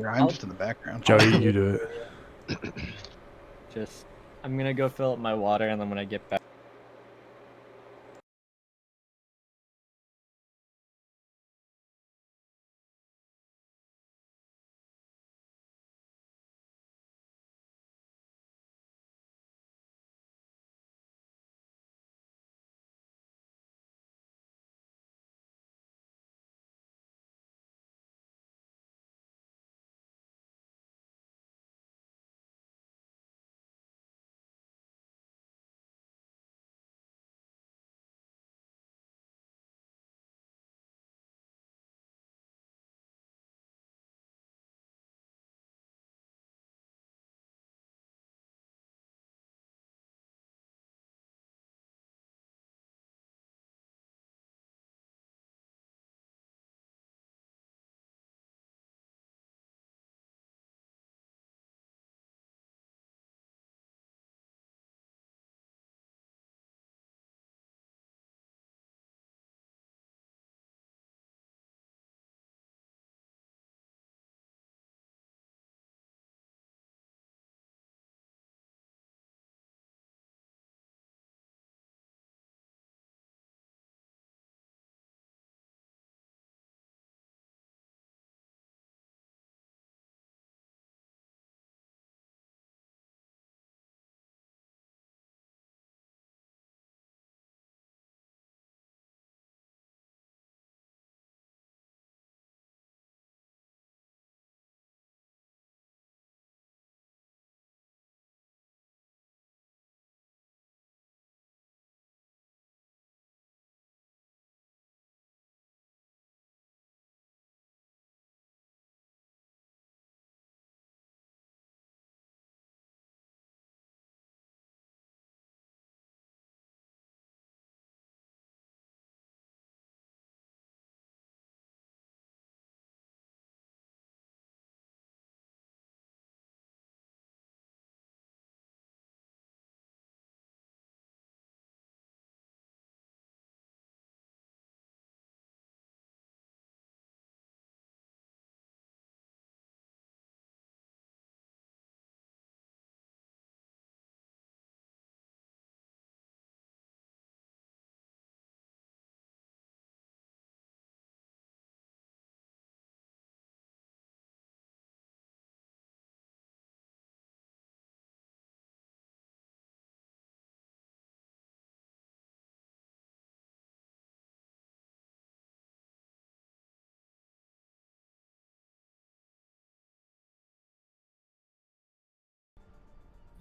here. I'm just in the background. Joey, you do it. Just, I'm gonna go fill up my water, and then when I get back.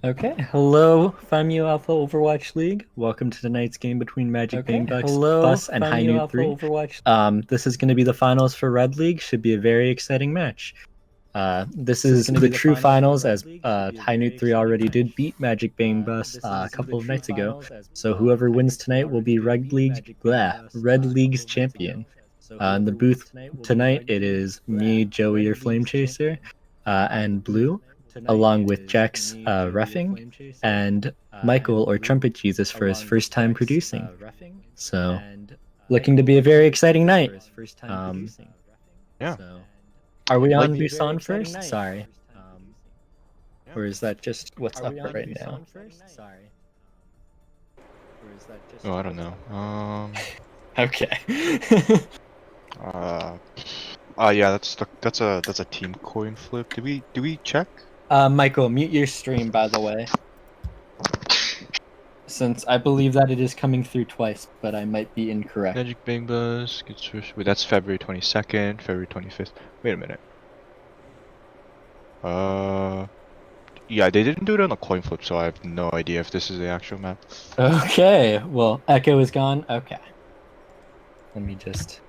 Okay, hello, PMAOWL Alpha Overwatch League. Welcome to tonight's game between Magic Bang Bus and High Noot 3. This is going to be the finals for Red League. Should be a very exciting match. This is the true finals, as High Noot 3 already did beat Magic Bang Bus a couple of nights ago. So whoever wins tonight will be Red League's champion. In the booth tonight, it is me, Joey, your Flame Chaser, and Blue, along with Jax reffing, and Michael or Trumpet Jesus for his first time producing. So, looking to be a very exciting night. Yeah. Are we on Busan first? Sorry. Or is that just what's up right now? Oh, I don't know. Okay. Yeah, that's a team coin flip. Do we check? Michael, mute your stream, by the way. Since I believe that it is coming through twice, but I might be incorrect. Magic Bang Bus gets first. Wait, that's February 22nd, February 25th. Wait a minute. Yeah, they didn't do it on a coin flip, so I have no idea if this is the actual map. Okay, well, Echo is gone. Okay. Let me just...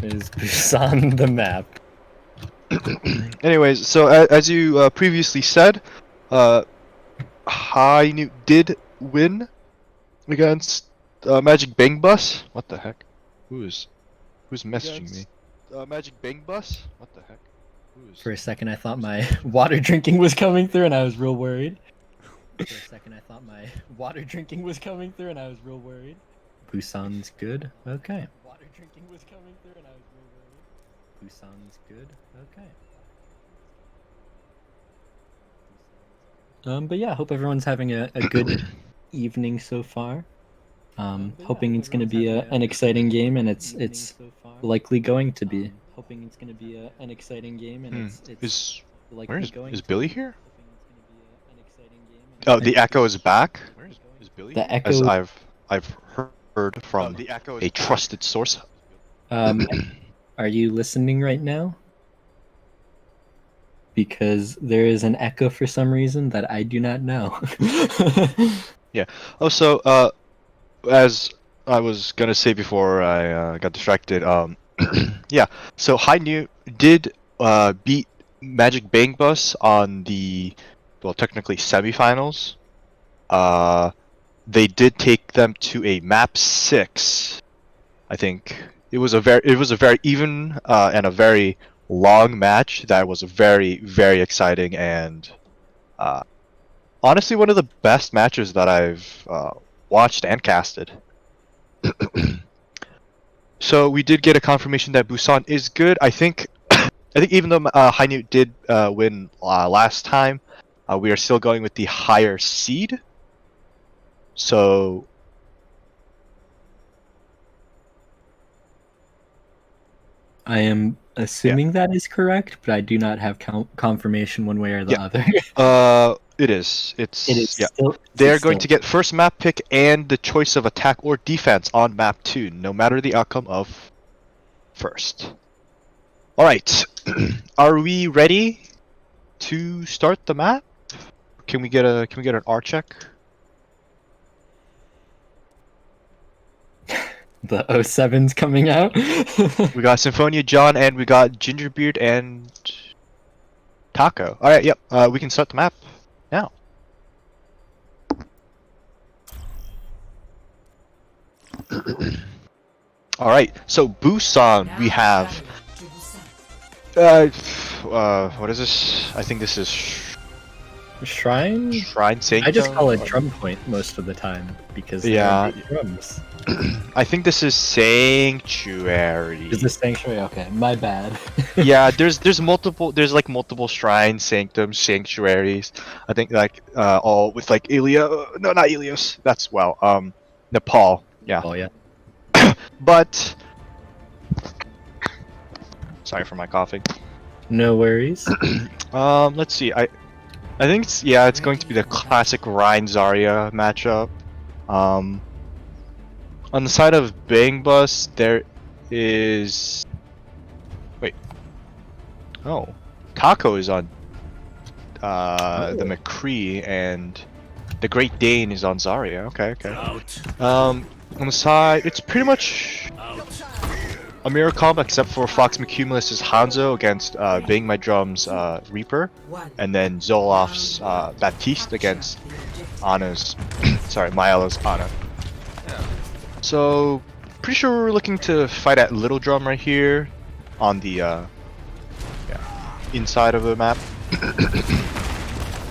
Is Busan the map? Anyways, so as you previously said, High Noot did win against Magic Bang Bus. What the heck? Who's messaging me? Magic Bang Bus? What the heck? For a second, I thought my water drinking was coming through, and I was real worried. Busan's good. Okay. Water drinking was coming through, and I was real worried. Busan's good. Okay. But yeah, hope everyone's having a good evening so far. Hoping it's going to be an exciting game, and it's likely going to be. Hoping it's going to be an exciting game, and it's likely going. Is Billy here? Oh, the echo is back. Is Billy? The echo. As I've heard from a trusted source. Are you listening right now? Because there is an echo for some reason that I do not know. Yeah. Oh, so as I was gonna say before I got distracted, yeah. So High Noot did beat Magic Bang Bus on the, well, technically semifinals. They did take them to a map 6. I think it was a very even and a very long match that was very, very exciting, and honestly one of the best matches that I've watched and casted. So we did get a confirmation that Busan is good. I think even though High Noot did win last time, we are still going with the higher seed. So I am assuming that is correct, but I do not have confirmation one way or the other. It is. It's yeah. They're going to get first map pick and the choice of attack or defense on map 2, no matter the outcome of first. All right, are we ready to start the map? Can we get an R check? The 07's coming out. We got Symphonia John and we got Gingerbeard and Taco. All right, yep. We can start the map now. All right. So Busan, we have. What is this? I think this is Shrine. Sanctum. I just call it drum point most of the time because yeah, drums. I think this is Sanctuary. Is this Sanctuary? Okay, my bad. Yeah, there's multiple. There's like multiple shrines, sanctums, sanctuaries. I think like all with like No, not Ilios. That's Nepal. Yeah. Oh yeah. But sorry for my coughing. No worries. Let's see. I think it's going to be the classic Rein Zarya matchup. On the side of Bang Bus, there is. Wait. Oh, Taco is on the McCree, and the Great Dane is on Zarya. Okay. On the side, it's pretty much a mirror comp except for Fox McCumulus' Hanzo against Bang My Drum's Reaper, and then Zolof's Baptiste against Ana's. Sorry, Maiala's Ana. So, pretty sure we're looking to fight at Little Drum right here, on the inside of the map.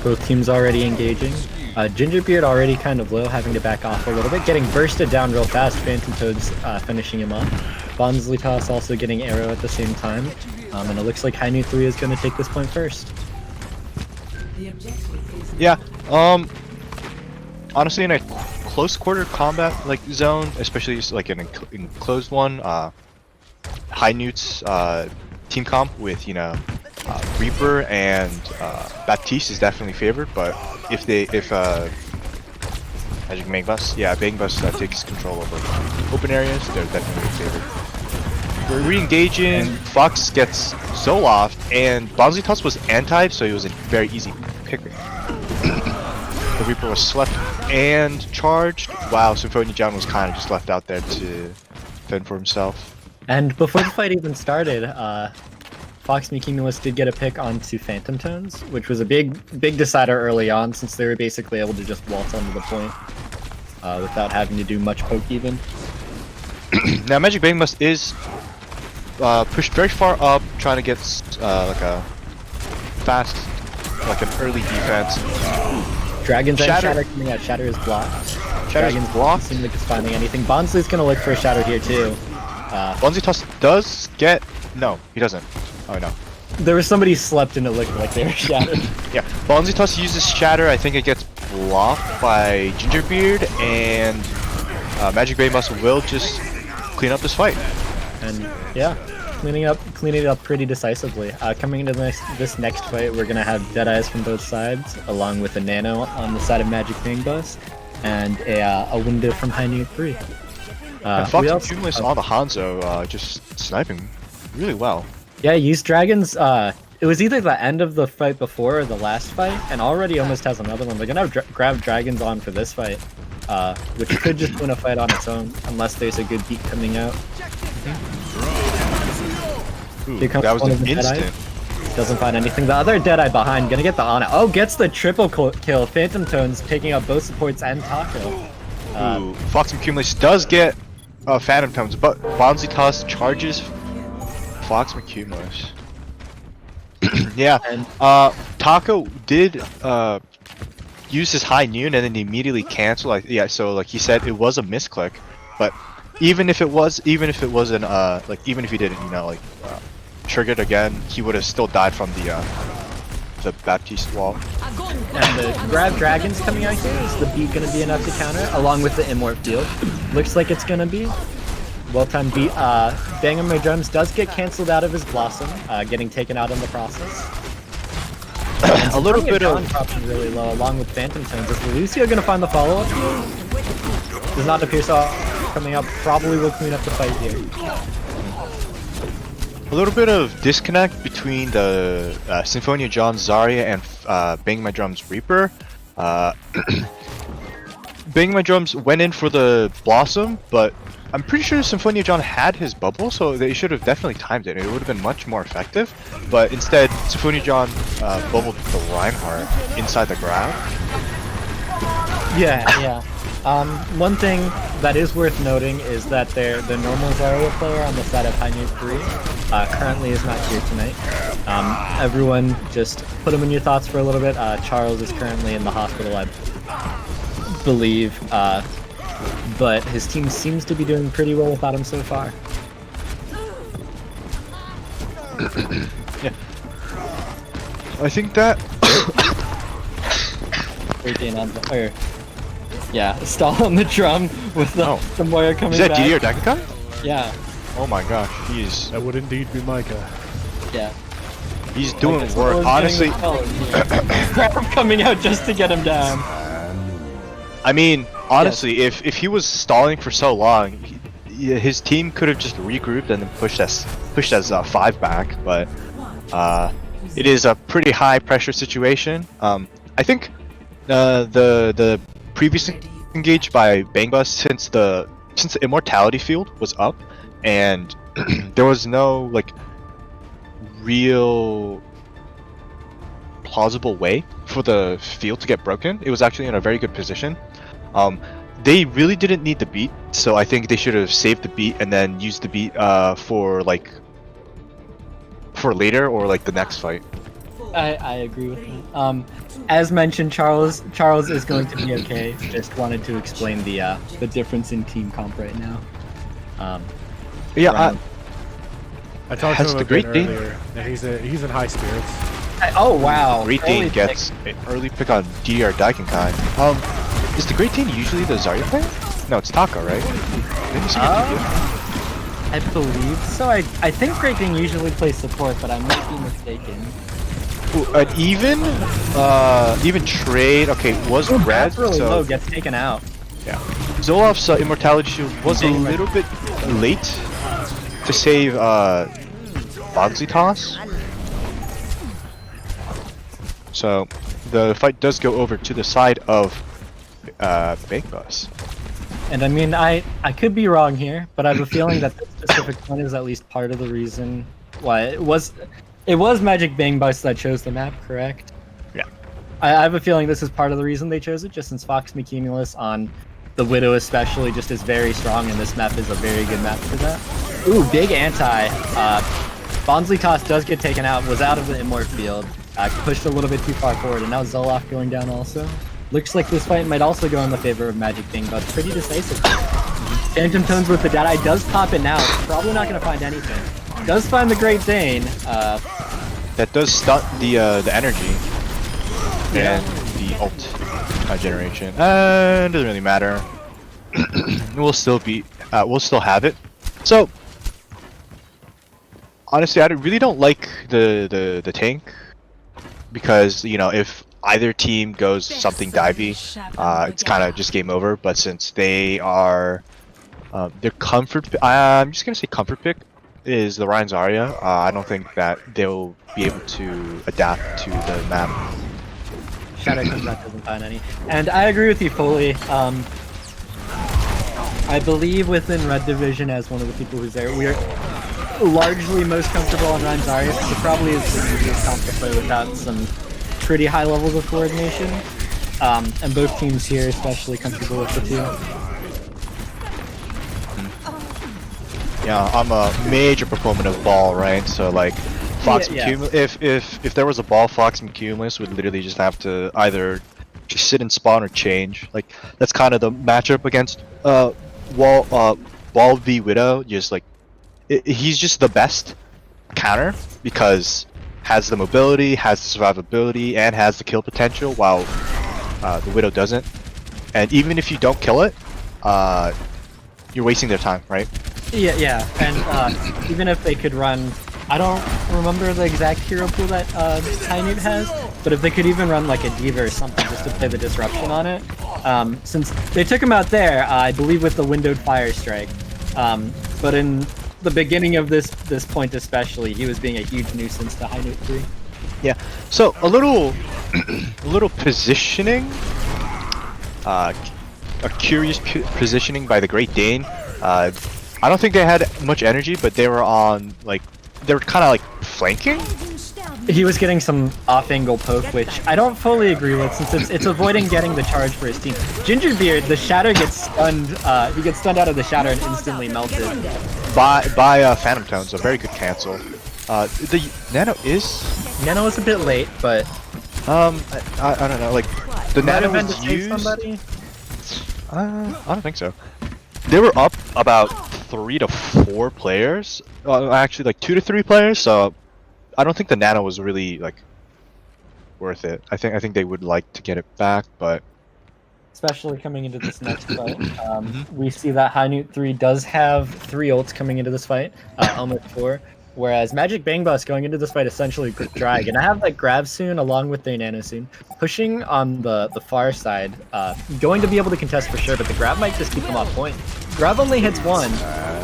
Both teams already engaging. Gingerbeard already kind of low, having to back off a little bit, getting bursted down real fast. Phantom Toad's finishing him off. Bonzlitos also getting arrow at the same time, and it looks like High Noot 3 is going to take this point first. Yeah. Honestly, in a close quarter combat like zone, especially like in an enclosed one, High Noot's team comp with Reaper and Baptiste is definitely favored. But if Magic Bang Bus, Bang Bus takes control over open areas, they're definitely favored. We're re-engaging. Fox gets Zoloft, and Bonzitos was anti, so he was a very easy picker. The Reaper was slept and charged. Wow, Symphonia John was kind of just left out there to fend for himself. And before the fight even started, Fox McCumulus did get a pick onto Phantom Tones, which was a big decider early on, since they were basically able to just waltz onto the point without having to do much poke even. Now Magic Bang Bus is pushed very far up, trying to get like a fast, like an early defense. Dragons and Shatter coming out. Shatter is blocked. Dragons blocked. Seem like it's finding anything. Bonsley's gonna look for a Shatter here too. Bonzitos does get No, he doesn't. Oh no. There was somebody slept and it looked like they were shattered. Yeah, Bonzi Toss uses Shatter. I think it gets blocked by Gingerbeard, and Magic Bang Bus will just clean up this fight. And yeah, cleaning it up pretty decisively. Coming into this next fight, we're gonna have Deadeyes from both sides, along with a Nano on the side of Magic Bang Bus, and a window from High Noot 3. And Fox and Cumulus on the Hanzo, just sniping really well. Yeah, used dragons. It was either the end of the fight before or the last fight, and already almost has another one. They're gonna grab dragons on for this fight, which could just win a fight on its own, unless there's a good beat coming out. Ooh, that was an instant. Doesn't find anything. The other Deadeye behind, gonna get the on it. Oh, gets the triple kill. Phantom Tones taking out both supports and Taco. Ooh, Fox and Cumulus does get Phantom Tones, but Bonzi Toss charges Fox and Cumulus. Yeah, and Taco did use his high noon and then immediately cancel. Yeah, so like he said, it was a misclick, but even if it wasn't even if he didn't, you know, like triggered again, he would have still died from the Baptiste wall. And the grab dragons coming out here, is the beat gonna be enough to counter, along with the Immort field? Looks like it's gonna be. Well-timed beat. Bang My Drums does get cancelled out of his Blossom, getting taken out in the process. A little bit of dropping really low, along with Phantom Tones. Is Lucio gonna find the follow-up here? Does not appear so. Coming up, probably will clean up the fight here. a little bit of disconnect between the Symphonia John Zarya and Bang My Drums Reaper. Bang My Drums went in for the Blossom, but I'm pretty sure Symphonia John had his bubble, so they should have definitely timed it. It would have been much more effective, but instead, Symphonia John bubbled the Reinhardt inside the grab. Yeah. One thing that is worth noting is that the normal Zarya player on the side of High Noot 3 currently is not here tonight. Everyone just put him in your thoughts for a little bit. Charles is currently in the hospital, I believe. But his team seems to be doing pretty well without him so far. Yeah. I think that... stall on the drum with the Moira coming back. Is that DD or Dakikai? Yeah. Oh my gosh, he's... That would indeed be Micah. Yeah. He's doing work, honestly. Coming out just to get him down. I mean, honestly, if he was stalling for so long, his team could have just regrouped and then pushed as 5 back. But it is a pretty high pressure situation. I think the previously engaged by Bang Bus since the Immortality field was up, and there was no like real plausible way for the field to get broken. It was actually in a very good position. They really didn't need the beat, so I think they should have saved the beat and then used the beat for later or like the next fight. I agree with that. As mentioned, Charles is going to be okay. Just wanted to explain the difference in team comp right now. Yeah, I talked to him a bit Great Dane. earlier, and he's in high spirits. Oh wow! Great Dane gets an early pick on DDR Daikenkai. Is the Great Dane usually the Zarya player? No, it's Taco, right? I believe so. I think Great Dane usually plays support, but I might be mistaken. Ooh, an even trade. Okay, was red, really so low, gets taken out. yeah. Zolof's Immortality Shield was a little bit late to save Bonzi Toss. So the fight does go over to the side of Bang Bus. And I mean, I could be wrong here, but I have a feeling that this specific one is at least part of the reason why it was Magic Bang Bus that chose the map, correct? Yeah. I have a feeling this is part of the reason they chose it, just since Fox Cumulus on the Widow especially just is very strong, and this map is a very good map for that. Ooh, big anti. Bonzi Toss does get taken out, was out of the Immort field, pushed a little bit too far forward, and now Zoloft going down also. Looks like this fight might also go in the favor of Magic Bang Bus pretty decisively. Phantom Tones with the Deadeye does pop it now. Probably not going to find anything. does find the Great Dane. That does stunt the energy and the ult generation. Doesn't really matter. We'll still have it. So honestly, I really don't like the tank because if either team goes something divey, it's kind of just game over. But since they are their comfort, I'm just gonna say comfort pick is the Ryan Zarya. I don't think that they'll be able to adapt to the map. Shadow comes out, doesn't find any. And I agree with you fully. I believe within Red Division, as one of the people who's there, we are largely most comfortable on Ryan Zarya. It probably is the easiest comp to play without some pretty high levels of coordination. And both teams here especially comfortable with the two. Yeah, I'm a major proponent of ball, right? So like, Fox and Cumulus, if there was a ball, Fox and Cumulus would literally just have to either just sit and spawn or change. Like that's kind of the matchup against Wall v Widow. Just like he's just the best counter because has the mobility, has the survivability, and has the kill potential, while the Widow doesn't. And even if you don't kill it, you're wasting their time, right? Yeah, and even if they could run, I don't remember the exact hero pool that Noot has, but if they could even run like a Diva or something just to play the disruption on it, since they took him out there, I believe with the windowed fire strike, but in the beginning of this point especially, he was being a huge nuisance to Noot 3. Yeah, so a little positioning, a curious positioning by the Great Dane. I don't think they had much energy, but they were on they were kind of like flanking. He was getting some off-angle poke, which I don't fully agree with, since it's avoiding getting the charge for his team. Gingerbeard, the shatter gets stunned. He gets stunned out of the shatter and instantly melted. By Phantom Tones, a very good cancel. The Nano is a bit late, but I don't know. Like the Nano was used. Somebody? I don't think so. They were up about 3 to 4 players. Actually, like 2 to 3 players. So I don't think the Nano was really like worth it. I think they would like to get it back, but especially coming into this next fight, we see that Noot 3 does have 3 ults coming into this fight, almost 4. Whereas Magic Bang Bus going into this fight essentially drag, and I have that grab soon along with their nano soon, pushing on the far side, going to be able to contest for sure, but the grab might just keep them off point. Grab only hits 1.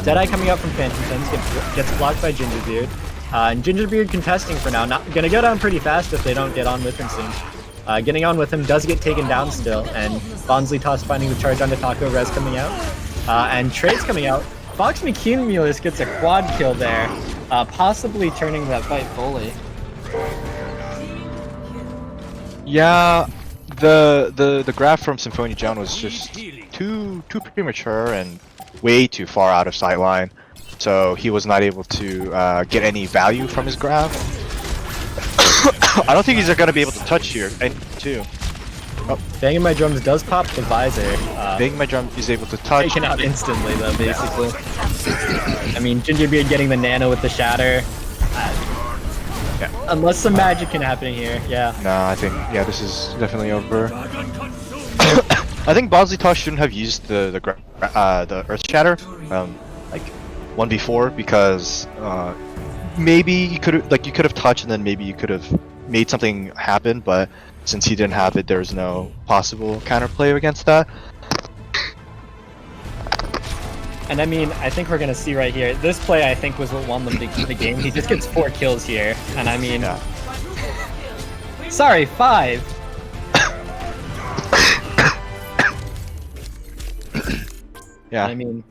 Deadeye coming out from Phantom Tones gets blocked by Gingerbeard, and Gingerbeard contesting for now, not gonna go down pretty fast if they don't get on with him soon. Getting on with him does get taken down still, and Bonsley Toss finding the charge onto Taco, Res coming out, and Trades coming out. Fox McCumulus gets a quad kill there, possibly turning that fight fully. yeah, the grab from Symphonia John was just too premature and way too far out of sightline, so he was not able to get any value from his grab. I don't think he's gonna be able to touch here, and too. Oh. Banging My Drums does pop the visor. Banging My Drum is able to touch. Taken out instantly though, basically. I mean, Gingerbeard getting the nano with the shatter. Yeah. Unless some magic can happen here, yeah. No, I think this is definitely over. I think Bonsley Toss shouldn't have used the Earth Shatter, like 1v4, because maybe you could have touched and then maybe you could have made something happen, but since he didn't have it, there's no possible counterplay against that. And I mean, I think we're gonna see right here, this play I think was what won them the game. He just gets 4 kills here, and I mean, sorry, 5. Yeah. I mean,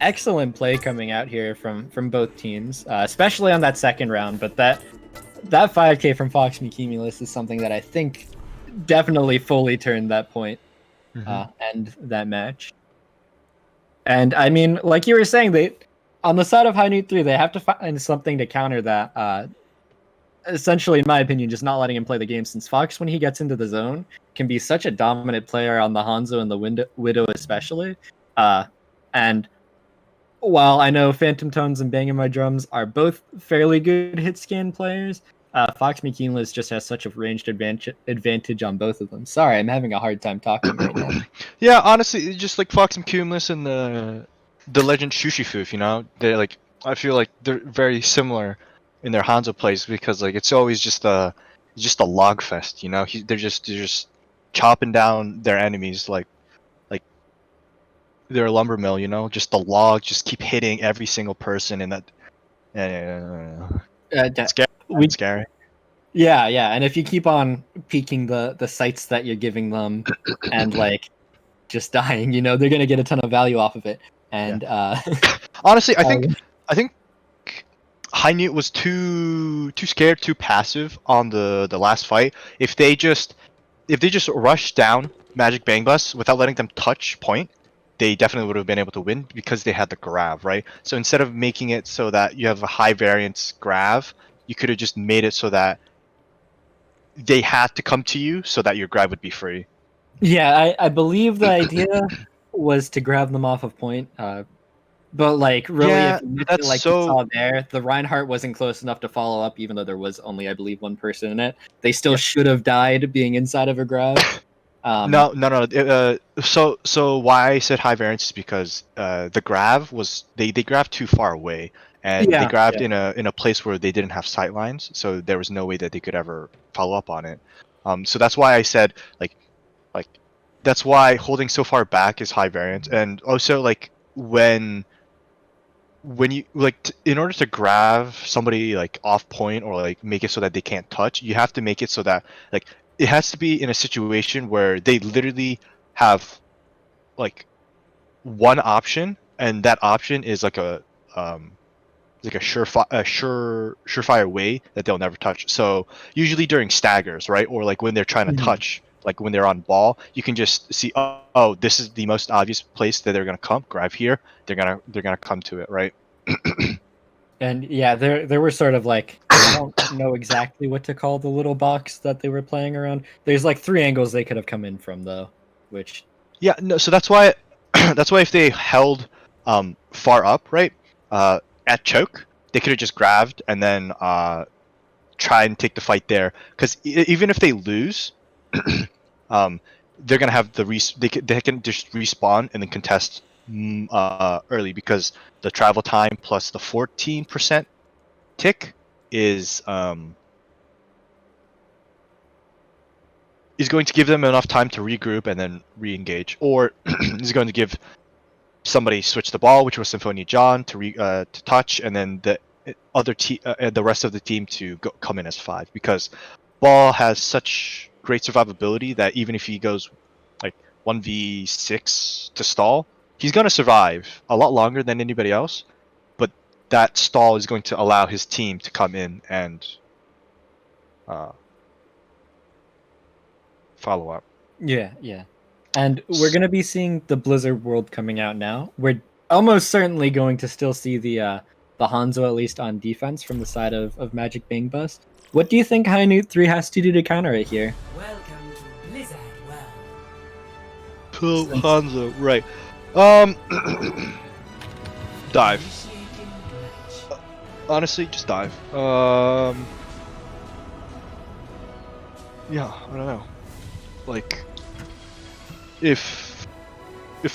excellent play coming out here from both teams, especially on that second round. But that 5K from Fox McCumulus is something that I think definitely fully turned that point and that match. And I mean, like you were saying, they on the side of Noot 3, they have to find something to counter that. Essentially, in my opinion, just not letting him play the game, since Fox, when he gets into the zone, can be such a dominant player on the Hanzo and the Widow especially. And while I know Phantom Tones and Banging My Drums are both fairly good hit scan players, Fox McKeenless just has such a ranged advantage on both of them. Sorry, I'm having a hard time talking right now. Yeah, honestly, just like Fox and Cumulus and the legend Shushifoof, you know, they're like, I feel like they're very similar in their Hanzo plays because like it's always just a log fest, you know. They're just chopping down their enemies like they're a lumber mill, you know. Just the log, just keep hitting every single person, and that scary. Scary. Yeah, and if you keep on peeking the sites that you're giving them, and like just dying, you know, they're gonna get a ton of value off of it. And honestly, I think High Newt was too scared, too passive on the last fight. If they just rushed down Magic Bang Bus without letting them touch point, they definitely would have been able to win because they had the grav, right? So instead of making it so that you have a high variance grav, you could have just made it so that they had to come to you so that your grav would be free. Yeah, I believe the idea was to grab them off of point. But like really, Yeah, if you saw there, the Reinhardt wasn't close enough to follow up, even though there was only, I believe, one person in it. They still should have died being inside of a grav. No. So why I said high variance is because the grav was they grabbed too far away, and they grabbed in a place where they didn't have sight lines, so there was no way that they could ever follow up on it. So that's why I said like that's why holding so far back is high variance, and also like when you like in order to grab somebody like off point or like make it so that they can't touch, you have to make it so that like it has to be in a situation where they literally have like one option, and that option is like a surefire way that they'll never touch. So usually during staggers, right, or like when they're trying to touch, like when they're on ball, you can just see, oh, this is the most obvious place that they're gonna come. Grab here, they're gonna come to it, right? And yeah, there were sort of like, I don't know exactly what to call the little box that they were playing around. There's like 3 angles they could have come in from though, which yeah, no, so that's why that's why if they held far up, right, at choke, they could have just grabbed and then try and take the fight there, because even if they lose, they're gonna have the they can just respawn and then contest early, because the travel time plus the 14% tick is going to give them enough time to regroup and then re-engage, or is going to give somebody switch the ball, which was Symphonia John, to touch, and then the the rest of the team to come in as 5, because Ball has such great survivability that even if he goes like 1v6 to stall, he's gonna survive a lot longer than anybody else. But that stall is going to allow his team to come in and follow up. Yeah. And we're going to be seeing the Blizzard World coming out now. We're almost certainly going to still see the Hanzo, at least on defense, from the side of Magic Bang Bus. What do you think High Newt 3 has to do to counter it here? Welcome to Blizzard World. Pull Hanzo, right. Dive. Honestly, just dive. Yeah, I don't know. Like, if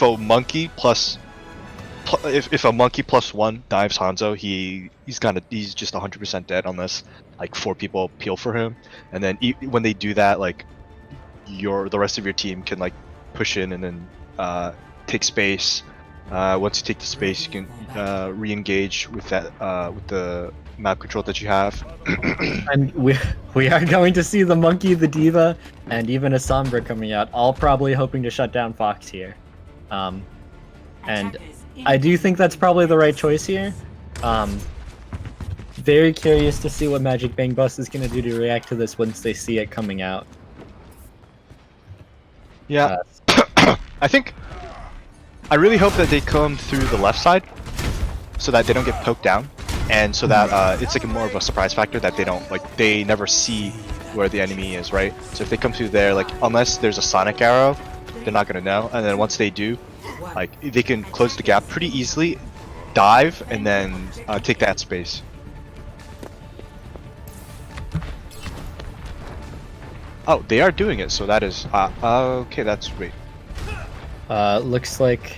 a monkey plus if a monkey plus 1 dives Hanzo, he's just 100% dead unless like 4 people peel for him, and then when they do that, like the rest of your team can like push in and then take space. Once you take the space, you can re-engage with that with the map control that you have. And we are going to see the Monkey, the Diva, and even a Sombra coming out, all probably hoping to shut down Fox here. And I do think that's probably the right choice here. Very curious to see what Magic Bang Bus is going to do to react to this once they see it coming out. Yeah, I really hope that they come through the left side so that they don't get poked down, and so that it's like more of a surprise factor that they never see where the enemy is, right? So if they come through there, like unless there's a sonic arrow, they're not gonna know, and then once they do, like they can close the gap pretty easily dive and then take that space. Oh, they are doing it, so that is okay. That's great. Looks like.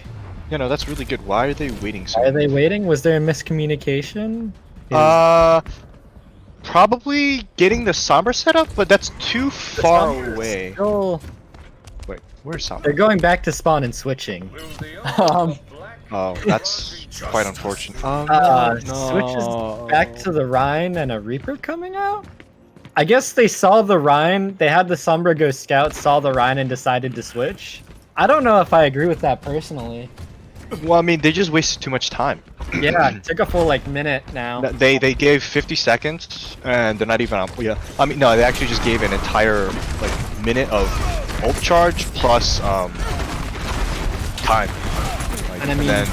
You know, that's really good. Why are they waiting so Are long? they waiting? Was there a miscommunication? Probably getting the Sombra set up, but that's too far away. Still... Wait, where's Sombra? They're going back to spawn and switching. Oh, that's quite unfortunate. Switches back to the Rhine and a Reaper coming out? I guess they saw the Rhine, they had the Sombra go scout, saw the Rhine and decided to switch. I don't know if I agree with that personally. Well, I mean, they just wasted too much time. Yeah, it took a full like minute now. They gave 50 seconds, and they're not even on. Yeah, I mean, no, they actually just gave an entire like minute of ult charge plus time. Like, And I mean, then,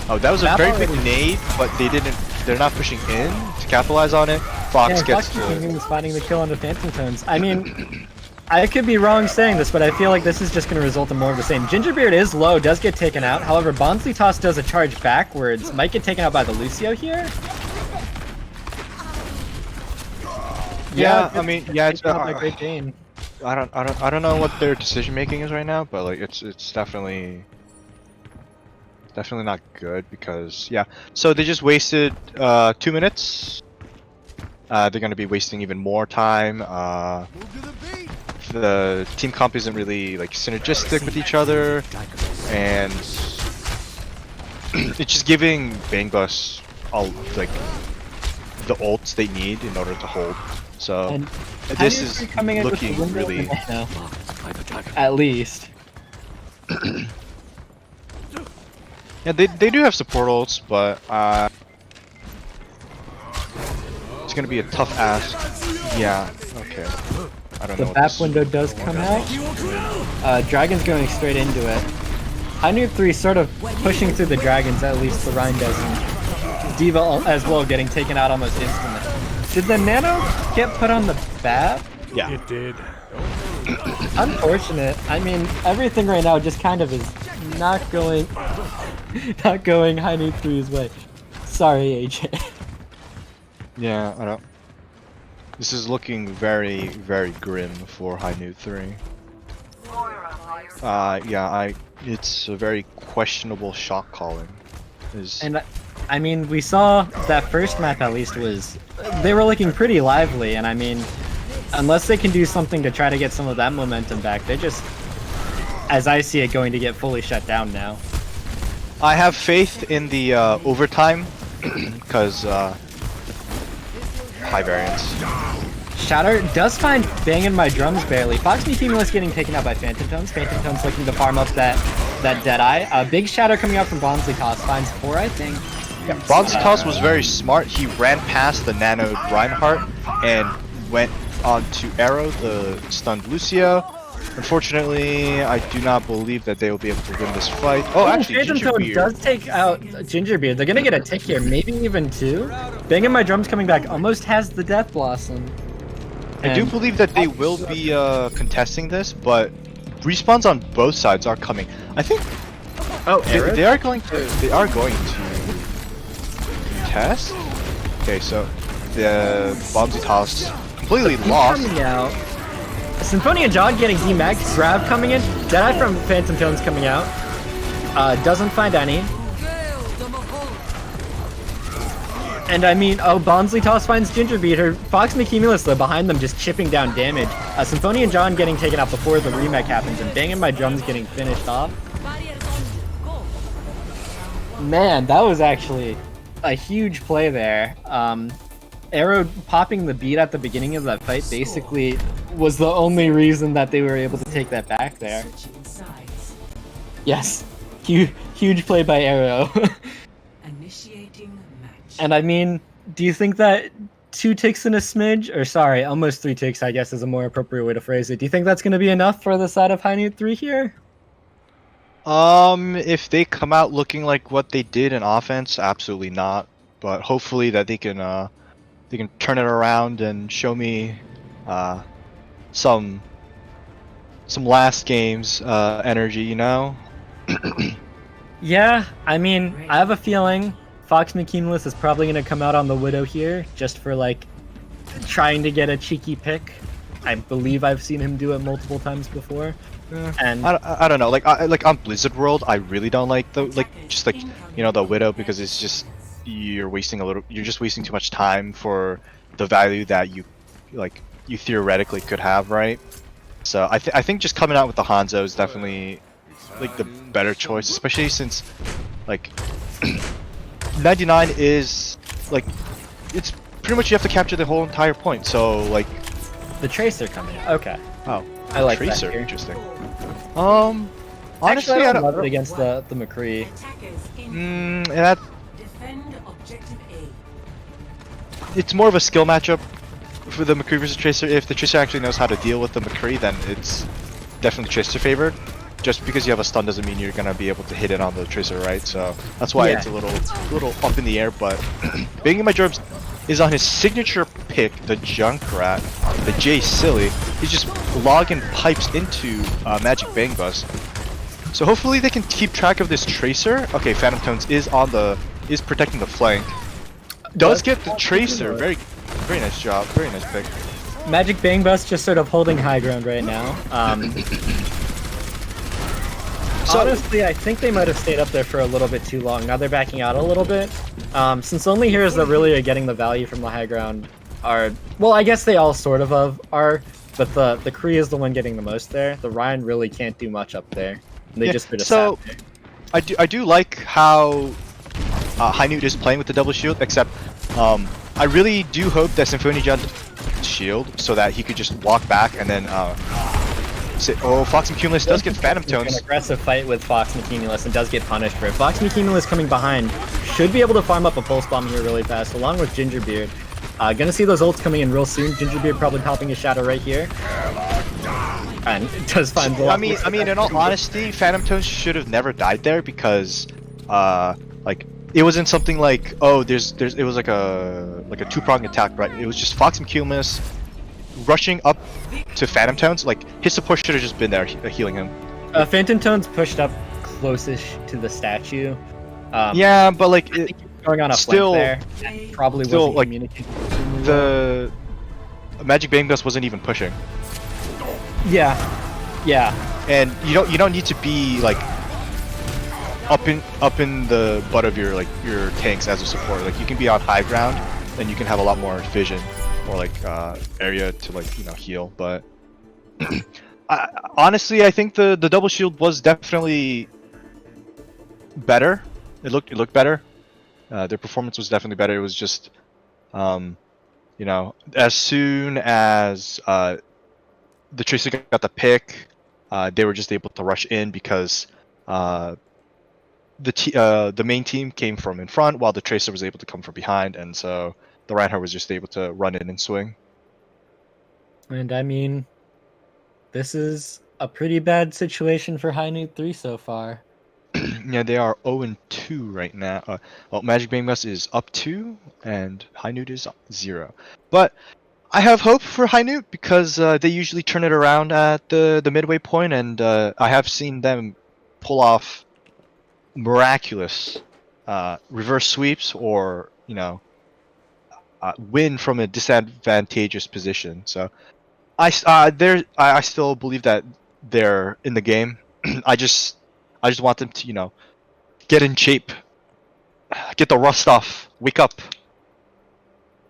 oh, that was a very big nade, but they didn't. They're not pushing in to capitalize on it. Fox gets Fox is finding the kill on the Phantom Tones. I mean, I could be wrong saying this, but I feel like this is just going to result in more of the same. Gingerbeard is low, does get taken out. However, Bonsley Toss does a charge backwards. Might get taken out by the Lucio here. Yeah, I mean, yeah, it's Great Dane. I don't know what their decision making is right now, but like it's definitely not good because yeah. So they just wasted 2 minutes. They're gonna be wasting even more time. The team comp isn't really like synergistic with each other, and it's just giving Bang Bus all like the ults they need in order to hold. So And this is coming in with the looking window really. now. At least. Yeah, they do have support ults, but it's gonna be a tough ask. Yeah. Okay. I don't The know. back window does come out. Dragon's going straight into it. I knew 3 sort of pushing through the dragons, at least the Rhine doesn't. Diva as well getting taken out almost instantly. Did the Nano get put on the bat? Yeah. It did. Unfortunate. I mean, everything right now just kind of is not going High Noot 3's way. Sorry, AJ. Yeah, I don't. This is looking very, very grim for High Noot 3. Yeah, it's a very questionable shot calling. And I mean, we saw that first map at least they were looking pretty lively, and I mean, unless they can do something to try to get some of that momentum back, they're just, as I see it, going to get fully shut down now. I have faith in the overtime, because high variance. Shatter does find banging my drums barely. Fox Me Cumulus getting taken out by Phantom Tones. Phantom Tones looking to farm up that Deadeye. Big Shatter coming out from Bonsley Toss finds 4, I think. Yeah, Bonsley Toss was very smart. He ran past the nanoed Reinhardt and went on to Arrow, the stunned Lucio. Unfortunately, I do not believe that they will be able to win this fight. Oh, actually, Phantom Toad Gingerbeard does take out Gingerbeard. They're gonna get a tick here, maybe even 2. Banging My Drums coming back almost has the Death Blossom. I do believe that they will be contesting this, but respawns on both sides are coming. I think. Oh, they are going to. They are going to contest. Okay, so the Bonsley Toss completely lost. Coming out. Symphonia John getting D-Max. Grab coming in. Deadeye from Phantom Tones coming out. Doesn't find any. And I mean, oh, Bonsley Toss finds Gingerbeard. Fox McCumulus, though, behind them just chipping down damage. Symphonia John getting taken out before the remake happens, and Banging My Drums getting finished off. Man, that was actually a huge play there. Arrow popping the beat at the beginning of that fight basically was the only reason that they were able to take that back there. Yes, huge play by Arrow. And I mean, do you think that 2 ticks and a smidge, or sorry, almost 3 ticks, I guess is a more appropriate way to phrase it. Do you think that's going to be enough for the side of High Noot 3 here? If they come out looking like what they did in offense, absolutely not. But hopefully that they can turn it around and show me some last game's energy, you know? Yeah, I mean, I have a feeling Fox McCumulus is probably going to come out on the Widow here, just for, like, trying to get a cheeky pick. I believe I've seen him do it multiple times before. And I don't know, like on Blizzard World, I really don't like the the Widow, because it's just you're just wasting too much time for the value that you theoretically could have, right? So I think just coming out with the Hanzo is definitely like the better choice, especially since like 99 is like it's pretty much you have to capture the whole entire point. So like the Tracer coming out. Okay. Oh, I like Tracer. that here. Interesting. Honestly, Honestly, I don't love it against the McCree. That Defend objective A. it's more of a skill matchup for the McCree versus Tracer. If the Tracer actually knows how to deal with the McCree, then it's definitely Tracer favored. Just because you have a stun doesn't mean you're gonna be able to hit it on the Tracer, right? So that's why it's a little up in the air. But Banging My Drums is on his signature pick, the Junkrat, the J Silly. He's just logging pipes into Magic Bang Bus. So hopefully they can keep track of this Tracer. Okay, Phantom Tones is protecting the flank. Does get the Tracer. Very nice job. Very nice pick. Magic Bang Bus just sort of holding high ground right now. Honestly, I think they might have stayed up there for a little bit too long. Now they're backing out a little bit. Since only heroes that really are getting the value from the high ground are... Well, I guess they all sort of are, but the Kree is the one getting the most there. The Ryan really can't do much up there. They just sort of sat there. I do like how High Noot is playing with the double shield, except I really do hope that Symphony jumped shield so that he could just walk back and then Fox McCumulus does get Phantom Tones. An aggressive fight with Fox McCumulus and does get punished for it. Fox McCumulus coming behind should be able to farm up a pulse bomb here really fast, along with Gingerbeard. Gonna see those ults coming in real soon. Gingerbeard probably popping a shadow right here. And it does find I mean, in all honesty, Phantom Tones should have never died there because, like, it wasn't something like, oh, it was like a two-pronged attack, right? It was just Fox McCumulus rushing up to Phantom Tones. Like, his support should have just been there healing him. Phantom Tones pushed up closest to the statue. Yeah, but like, I think going on a still, flank there, and probably wasn't like, communicating. The Magic Bang Bus wasn't even pushing. Yeah, and you don't need to be like up in the butt of your tanks as a support. Like, you can be on high ground, and you can have a lot more vision or like area to heal. But honestly, I think the double shield was definitely better. It looked better. Their performance was definitely better. It was just as soon as the Tracer got the pick, they were just able to rush in because the main team came from in front while the Tracer was able to come from behind, and so the Reinhardt was just able to run in and swing. And I mean, this is a pretty bad situation for High Noot 3 so far. Yeah, they are 0-2 right now. Well, Magic Bang Bus is up 2, and High Noot is 0. But I have hope for High Noot because they usually turn it around at the midway point, and I have seen them pull off miraculous reverse sweeps or win from a disadvantageous position. So I still believe that they're in the game. I just want them to get in shape, get the rust off, wake up.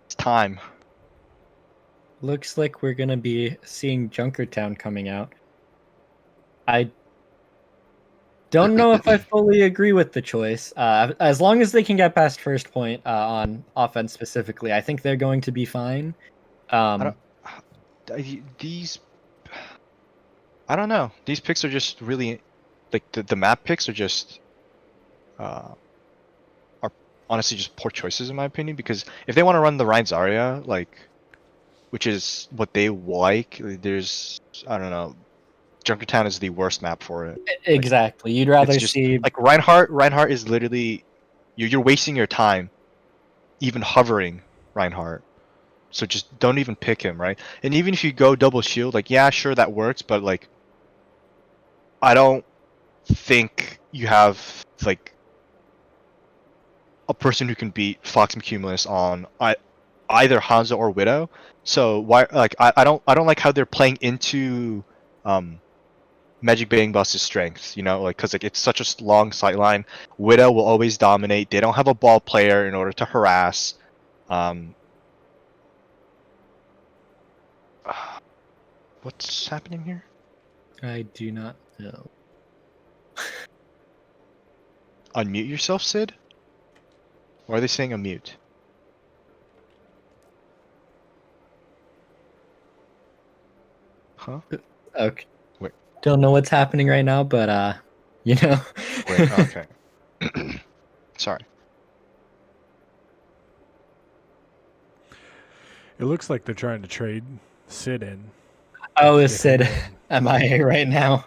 It's time. Looks like we're gonna be seeing Junkertown coming out. I don't know if I fully agree with the choice. As long as they can get past first point on offense specifically, I think they're going to be fine. I don't know. These picks are just really, like, the map picks are just are honestly just poor choices in my opinion. Because if they want to run the Rein Zarya, which is what they like, there's, I don't know, Junkertown is the worst map for it. Exactly. You'd rather see Reinhardt is literally you're wasting your time even hovering Reinhardt. So just don't even pick him, right? And even if you go double shield, yeah, sure, that works, but I don't think you have a person who can beat Fox McCumulus on either Hanzo or Widow. So why like I don't like how they're playing into Magic Bang Bus's strengths, you know, like because like it's such a long sight line. Widow will always dominate. They don't have a ball player in order to harass. What's happening here? I do not know. Unmute yourself, Sid? Or are they saying unmute? Huh? Okay. Wait. Don't know what's happening right now, but you know. Wait, okay. Sorry. It looks like they're trying to trade Sid in. Oh, is Sid MIA right now?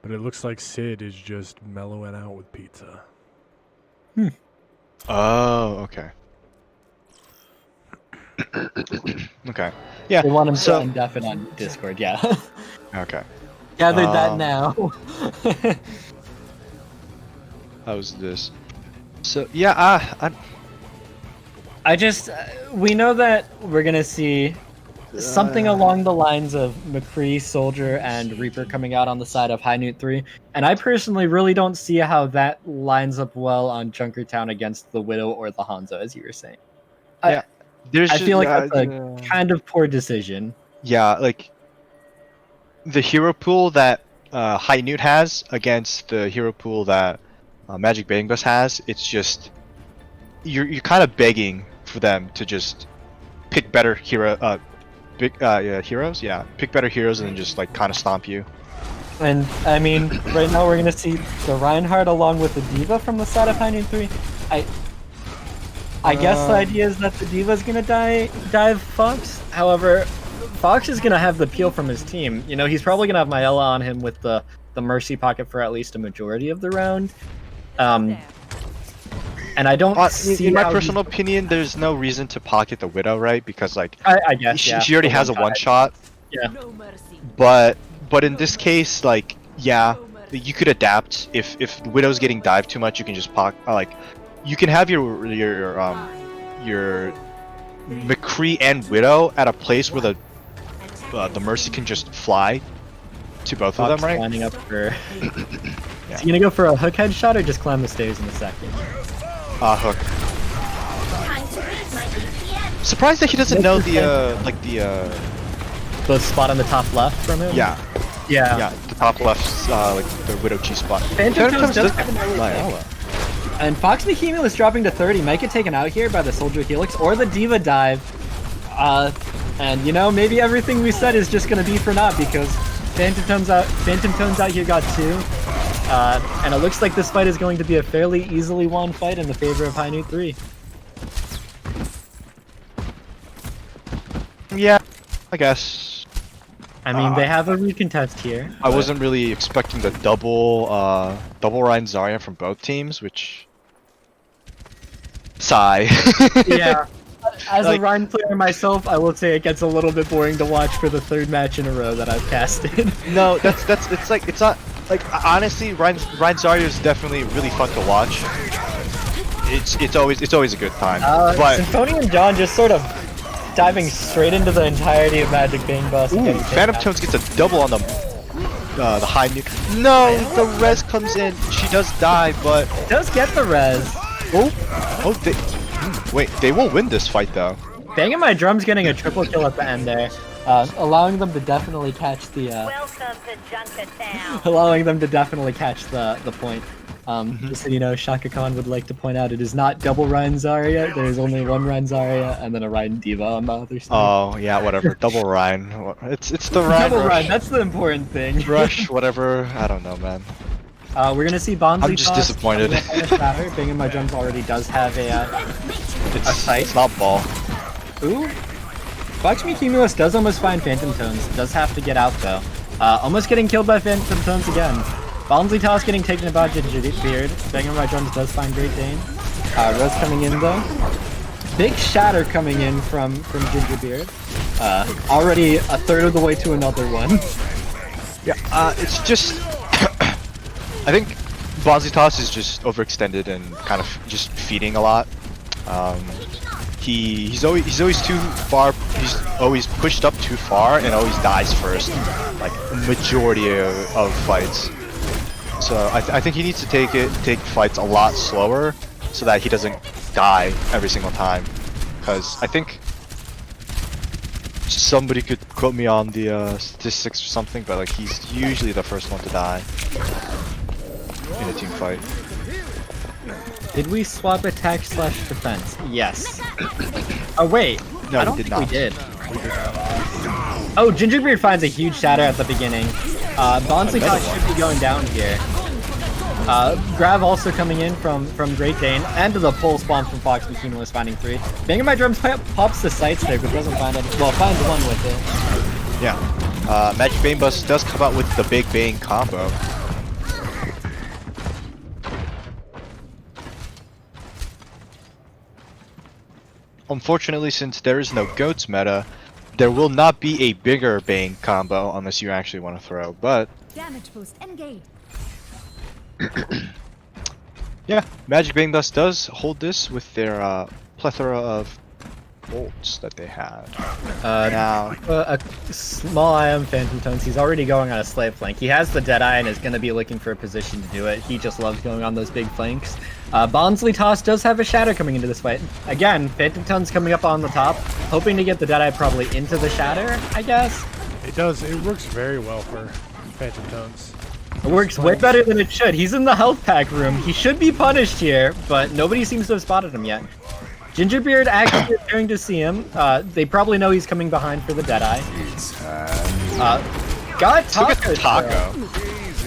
But it looks like Sid is just mellowing out with pizza. Oh, okay. Okay. Yeah. They want him so to undeafen on Discord, yeah. okay. Gathered that now. How was this? So yeah, I just, we know that we're gonna see something along the lines of McCree, Soldier, and Reaper coming out on the side of High Noot 3, and I personally really don't see how that lines up well on Junkertown against the Widow or the Hanzo, as you were saying. Yeah. I feel like that's a kind of poor decision. Yeah, like the hero pool that High Noot has against the hero pool that Magic Bang Bus has, it's just you're kind of begging for them to just pick better heroes. Yeah, pick better heroes and then just like kind of stomp you. And I mean, right now we're gonna see the Reinhardt along with the Diva from the side of High Noon 3. I guess the idea is that the Diva's gonna dive Fox. However, Fox is gonna have the peel from his team. You know, he's probably gonna have Maella on him with the Mercy pocket for at least a majority of the round. And I don't see. In my personal opinion, there's no reason to pocket the Widow, right? Because like I guess she already has a one shot. Yeah. But in this case, like yeah, you could adapt. If Widow's getting dived too much, you can just like you can have your McCree and Widow at a place where the Mercy can just fly to both Fox of them, right? Lining up for. Yeah. Is he gonna go for a hook headshot or just climb the stairs in a second? Hook. Surprised that he doesn't know the spot on the top left from him. Yeah, Yeah. the top left, like the Widow G spot. Phantom Tones does have an Maella. And Fox McCumulus dropping to 30 might get taken out here by the Soldier Helix or the Diva dive. And you know, maybe everything we said is just gonna be for naught because Phantom Tones out here got 2. And it looks like this fight is going to be a fairly easily won fight in the favor of High Noot 3. Yeah, I guess. I mean, they have a recontest here. I wasn't really expecting the double Ryan Zarya from both teams, which sigh. Yeah. As a Ryan player myself, I will say it gets a little bit boring to watch for the 3rd match in a row that I've casted. No, it's not like honestly, Ryan Zarya is definitely really fun to watch. It's always a good time. But Symphony and John just sort of diving straight into the entirety of Magic Bang Bus. Phantom Tones gets a double on the High Noot. No, the res comes in. She does die, but Does get the res. Wait, they will win this fight though. Banging My Drum's getting a triple kill at the end there, allowing them to definitely catch the. Welcome to Junkertown. Allowing them to definitely catch the point. Just so you know, Shaka Khan would like to point out it is not double Ryan Zarya. There is only one Ryan Zarya and then a Ryan Diva on the other side. Oh yeah, whatever. Double Ryan. It's the Ryan. Double Rush. Ryan. That's the important thing. Rush, whatever. I don't know, man. We're gonna see Bonzi. I'm just disappointed. Banging My Drums already does have a sight. It's not ball. Ooh. Fox McCumulus does almost find Phantom Tones. Does have to get out though. Almost getting killed by Phantom Tones again. Bonzi toss getting taken about Beard. Banging My Drums does find Great Dane. Rose coming in though. Big shatter coming in from Gingerbeard. Already a 1/3 of the way to another one. Yeah, it's just I think Bonzitas is just overextended and kind of just feeding a lot. He's always too far. He's always pushed up too far and always dies first, like majority of fights. So I think he needs to take fights a lot slower so that he doesn't die every single time. Because I think somebody could quote me on the statistics or something, but like he's usually the first one to die in a team fight. Did we swap attack / defense? Yes. Oh wait, No, I don't we did think not. we did. Oh, Gingerbeard finds a huge shatter at the beginning. Bonsley should be going down here. Grav also coming in from Great Dane, and the pull spawn from Fox McKean was finding 3. Banging My Drums pops the sights there, but doesn't find any. Well, finds 1 with it. Yeah. Magic Bane Bus does come out with the Big Bane combo. Unfortunately, since there is no GOATS meta, there will not be a bigger Bane combo unless you actually want to throw, but Damage boost engage. yeah, Magic Bane Bus does hold this with their plethora of bolts that they have. Now, A small eye on Phantom Tones. He's already going on a slave flank. He has the Deadeye and is going to be looking for a position to do it. He just loves going on those big flanks. Bonsley Toss does have a shatter coming into this fight. Again, Phantom Tones coming up on the top, hoping to get the Deadeye probably into the shatter, I guess. It does. It works very well for Phantom Tones. It works way better than it should. He's in the health pack room. He should be punished here, but nobody seems to have spotted him yet. Gingerbeard actually appearing to see him. They probably know he's coming behind for the Deadeye. Got Taco.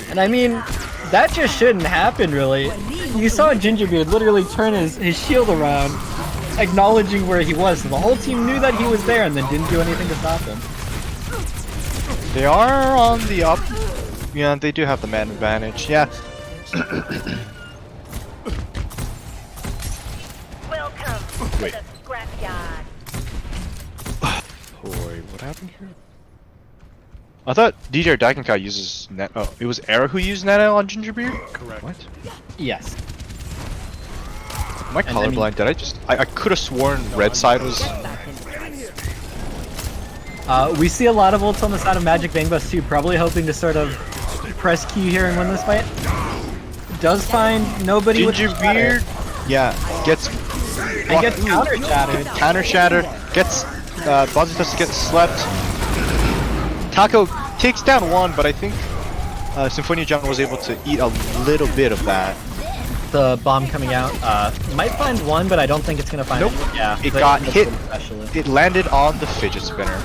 And I mean, that just shouldn't happen, really. You saw Gingerbeard literally turn his shield around, acknowledging where he was. So the whole team knew that he was there and then didn't do anything to stop him. they are on the up. Yeah, they do have the man advantage. Yeah. Welcome Wait. to the scrapyard. Boy, what happened here? I thought DJ Daikenkai uses net. Oh, it was Era who used net on Gingerbeard? Correct. What? Yes. Am I And I mean- colorblind? Did I just? I could have sworn red side was. We see a lot of ults on the side of Magic Bang Bus too, probably hoping to sort of press Q here and win this fight. Does find nobody with Gingerbeard, yeah, gets and gets counter shattered. counter shattered, gets Bonzitas gets slept. Taco takes down 1, but I think Symphonia John was able to eat a little bit of that. The bomb coming out might find 1, but I don't think it's gonna find. Nope. It. Yeah, It but got this hit. one especially. It landed on the fidget spinner.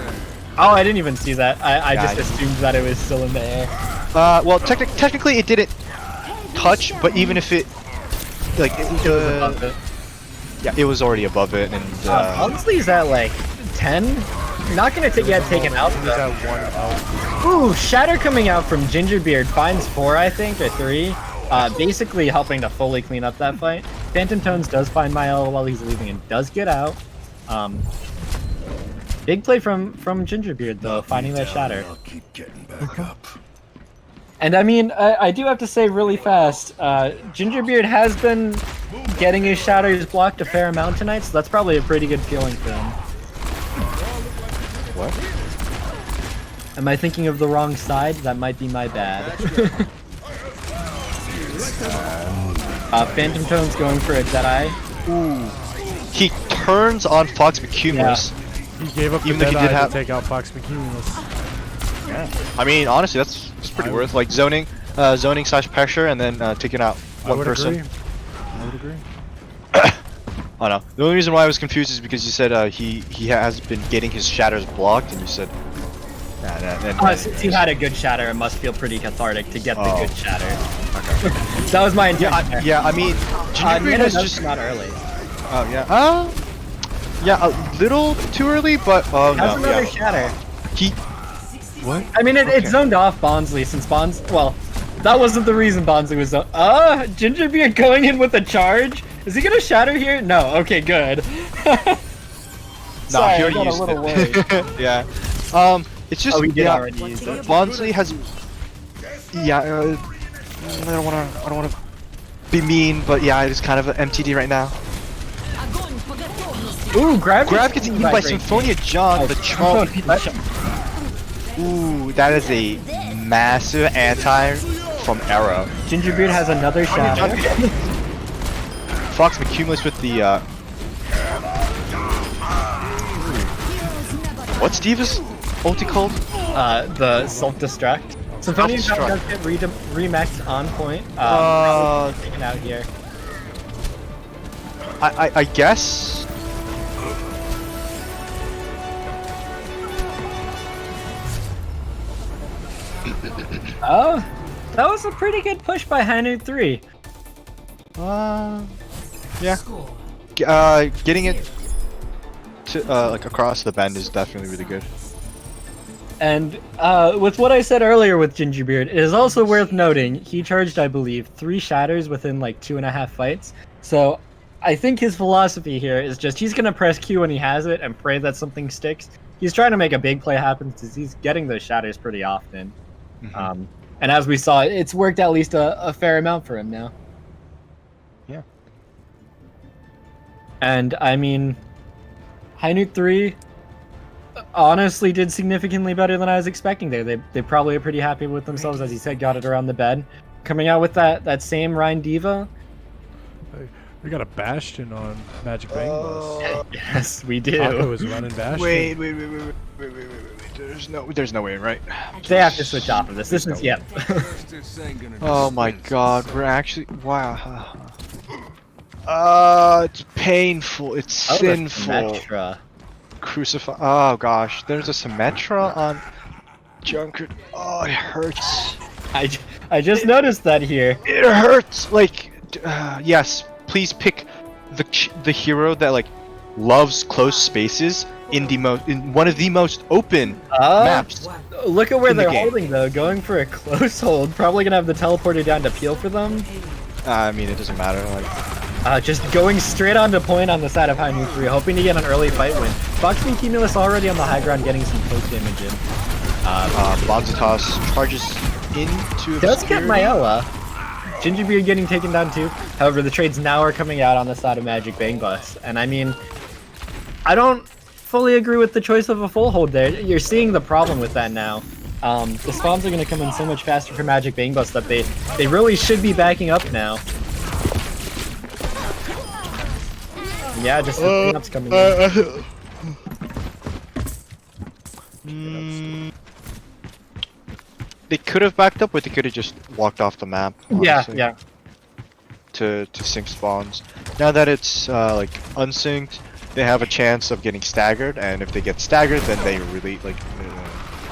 Oh, I didn't even see that. I just Yeah. assumed that it was still in the air. Well, technically it didn't touch, but even if it, like, Above it. yeah, it was already above it, and Honestly, is at like 10. Not gonna get taken out. He's Though. at 1 health. Ooh, shatter coming out from Gingerbeard finds 4, I think, or 3. Basically helping to fully clean up that fight. Phantom Tones does find MAOWL while he's leaving and does get out. Big play from Gingerbeard though, finding that shatter. I'll keep getting back up. And I mean, I do have to say really fast, Gingerbeard has been getting his shatters blocked a fair amount tonight, so that's probably a pretty good feeling for him. what? Am I thinking of the wrong side? That might be my bad. Phantom Tone's going for a Deadeye. He turns on Fox Cumulus. He gave up the Even if he Deadeye did have- to take out Fox McCumulus. I mean, honestly, that's pretty worth like zoning / pressure, and then taking out I one would person. agree. I would agree. I don't know. The only reason why I was confused is because you said he has been getting his shatters blocked, and you said. Since you had a good shatter, it must feel pretty cathartic to get the Oh. good shatter. That was my intention. Yeah, I mean, Gingerbeard Nana is does just. come out early. Oh yeah. Yeah, a little too early, but Has no, another yeah. shatter. He. What? I mean, it Okay. zoned off Bonsley since well, that wasn't the reason Bonsley was zoned. Gingerbeard going in with a charge? Is he gonna shatter here? No, okay, good. Sorry, he I already got a used little it. worried. Yeah. It's just Oh, he did yeah, already use it. Bonsley has. Yeah. I don't wanna be mean, but yeah, it is kind of an MTD right now. Ooh, Grab Gets eaten by Symphonia John, the Charles. Ooh, that is a massive anti from Arrow. Gingerbeard has another shadow. Fox McCumulus with the what's Diva's ulti called? The self-destruct. Symphonia John does get remexed on point. Taken out here. I guess. Oh, that was a pretty good push by Noot 3. Yeah. Score. Getting it to like across the bend is definitely really good. And with what I said earlier with Gingerbeard, it is also worth noting he charged, I believe, 3 shatters within like 2.5 fights. So I think his philosophy here is just he's gonna press Q when he has it and pray that something sticks. He's trying to make a big play happen because he's getting those shatters pretty often. Mm-hmm. And as we saw, it's worked at least a fair amount for him now. Yeah. And I mean, Noot 3 honestly did significantly better than I was expecting there. They probably are pretty happy with themselves, as he said, got it around the bed. Coming out with that same Rhine Diva. We got a Bastion on Magic Bang Bus. Yes, we do. Taco is running Bastion. Wait. There's no way, right? They have to switch off of this. This is, yep. Oh my god, we're actually, wow. It's painful, it's sinful. Symmetra. Crucify, oh gosh, there's a Symmetra on Junkrat. Oh, it hurts. I just noticed that here. It hurts, like, yes, please pick the hero that, like, loves close spaces in one of the most open maps. Look at where in the they're game. holding though, going for a close hold. Probably gonna have the teleporter down to peel for them. I mean, it doesn't matter. Like, Just going straight onto point on the side of Noot 3, hoping to get an early fight win. Fox and Cumulus already on the high ground, getting some poke damage in. Bonzitas charges into. Does get Maella. Gingerbeard getting taken down too. However, the trades now are coming out on the side of Magic Bang Bus, and I mean, I don't fully agree with the choice of a full hold there. You're seeing the problem with that now. The spawns are going to come in so much faster for Magic Bang Bus that they really should be backing up now. Yeah, just the cleanup's coming in. They could have backed up, but they could have just walked off the map. Honestly, yeah. To sync spawns. Now that it's like unsynced, they have a chance of getting staggered, and if they get staggered, then they really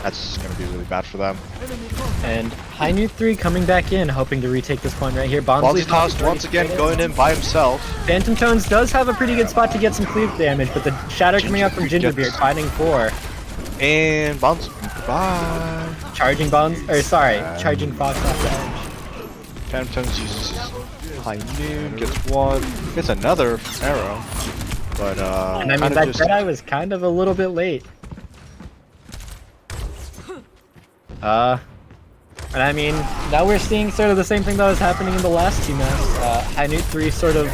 that's gonna be really bad for them. And Noot 3 coming back in, hoping to retake this point right here. Bonzitas once again going in by himself. Phantom Tones does have a pretty good spot to get some cleave damage, but the shatter coming out from Gingerbeard, finding 4. And Bonds, bye. Charging charging Fox off the edge. Phantom Tones uses his High Noon, gets 1, gets another arrow. But and I mean, that Jedi was kind of a little bit late. And I mean, now we're seeing sort of the same thing that was happening in the last 2 maps. Noot 3 sort of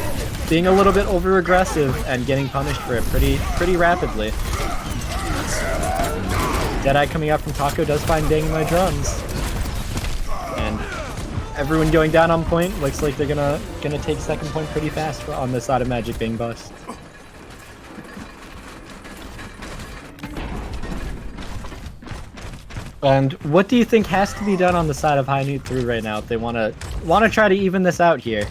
being a little bit over-aggressive and getting punished for it pretty rapidly. Deadeye coming out from Taco does find Banging My Drums. And everyone going down on point. Looks like they're gonna take second point pretty fast on this side of Magic Bang Bus. And what do you think has to be done on the side of Noot 3 right now if they want to try to even this out here?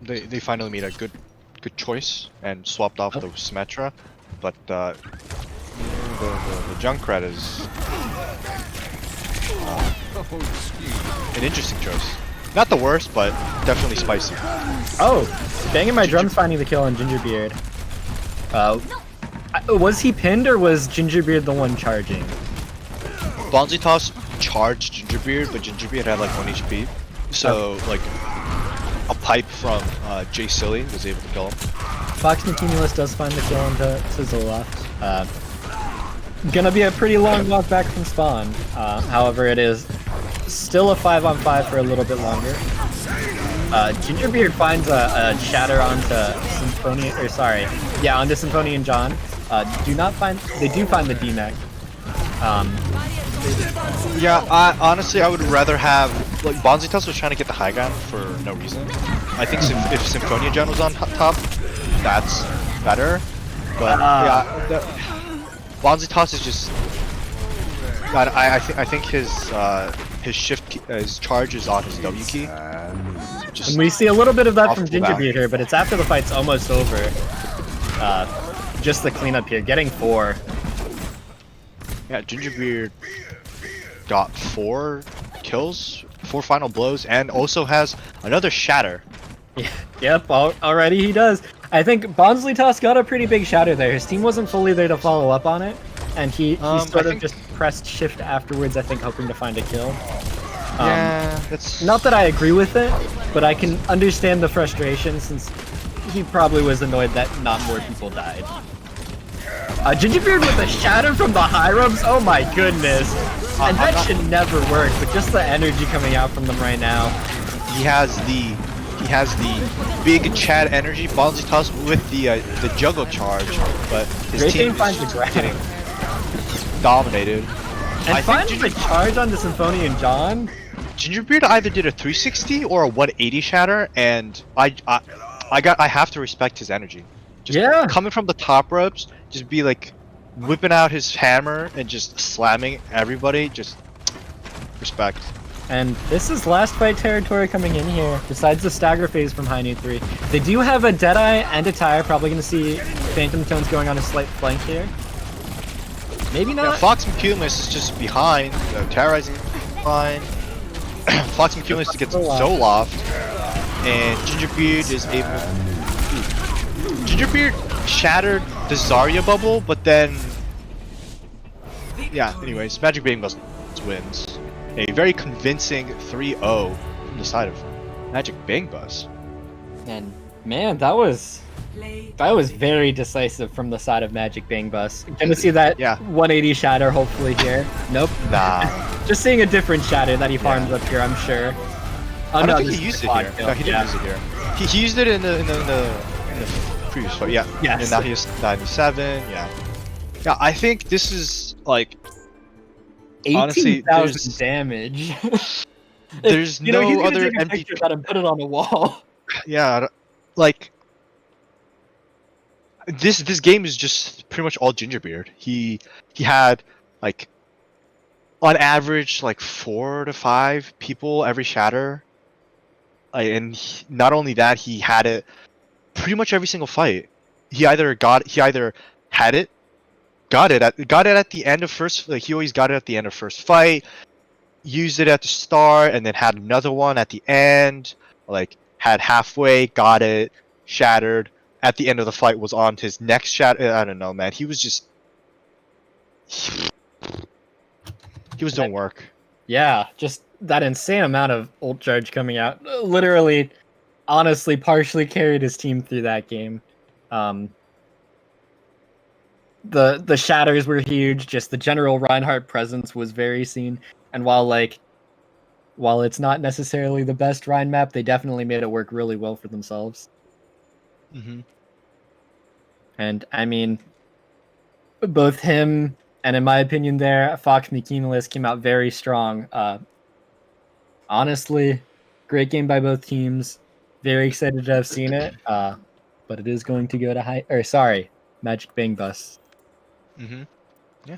They finally made a good choice and swapped off the Symmetra, but the Junkrat is an interesting choice. Not the worst, but definitely spicy. Oh, Banging My Drums finding the kill on Gingerbeard. Was he pinned or was Gingerbeard the one charging? Bonzitas charged Gingerbeard, but Gingerbeard had like 1 HP. So, like, a pipe from Jay Silly was able to kill him. Fox Cumulus does find the kill into Zoloft. Gonna be a pretty long walk back from spawn. However, it is still a 5-on-5 for a little bit longer. Gingerbeard finds a shatter onto Symphonia, or sorry, yeah, onto Symphonia and John. They do find the D-Mech. Yeah, honestly, I would rather have like Bonzitas was trying to get the high ground for no reason. I think if Symphonia John was on top, that's better. But yeah, Bonzitas is just. I think his charge is on his W key. And we see a little bit of that from Gingerbeard here, but it's after the fight's almost over. Just the cleanup here, getting 4. Yeah, Gingerbeard got 4 kills, 4 final blows, and also has another shatter. Yep, already he does. I think Bonzlitas got a pretty big shatter there. His team wasn't fully there to follow up on it, and he sort of just pressed shift afterwards, I think, hoping to find a kill. Yeah, that's... Not that I agree with it, but I can understand the frustration since he probably was annoyed that not more people died. Gingerbeard with a shatter from the high rubs, oh my goodness. And that should never work, but just the energy coming out from them right now. He has the big Chad energy, Bonzitas with the juggle charge, but his team finds is the getting dominated. And finds the charge on the Symphonia and John. Gingerbeard either did a 360 or a 180 shatter, and I have to respect his energy. Just coming from the top ropes, just be like whipping out his hammer and just slamming everybody. Just respect. And this is last fight territory coming in here, besides the stagger phase from High Noot 3. They do have a Deadeye and a Tire, probably going to see Phantom Tones going on a slight flank here. Maybe not. Yeah, Fox McCumis is just behind, terrorizing behind. Fox McCumis gets Zoloft, and Gingerbeard is able... Gingerbeard shattered the Zarya bubble, but then... Yeah, anyways, Magic Bang Bus wins. A very convincing 3-0 from the side of Magic Bang Bus. And man, that was very decisive from the side of Magic Bang Bus. Gonna see that 180 shatter hopefully here. Nope. Nah. Just seeing a different shatter that he farms up here, I'm sure. I don't think he used it here. No, he didn't use it here. He used it in the previous fight. Yeah. Yes. And now he has 97. Yeah. Yeah, I think this is like 18,000 damage. There's you know, no he's gonna other take a picture of that and put it on the wall. Yeah, like this game is just pretty much all Gingerbeard. He had like on average like 4 to 5 people every shatter, and not only that, he had it pretty much every single fight. He either had it, got it at the end of first. Like he always got it at the end of first fight, used it at the start, and then had another one at the end. Like had halfway, got it, shattered. At the end of the fight was on his next shatter. I don't know, man. He was just he was doing work. Yeah, just that insane amount of ult charge coming out. Literally, honestly, partially carried his team through that game. The shatters were huge. Just the general Reinhardt presence was very seen. And while it's not necessarily the best Rhine map, they definitely made it work really well for themselves. Mm-hmm. And I mean, both him and, in my opinion, there, Fox McKeenlis came out very strong. Honestly, great game by both teams. Very excited to have seen it. But it is going to go to Magic Bang Bus. Mm-hmm. Yeah.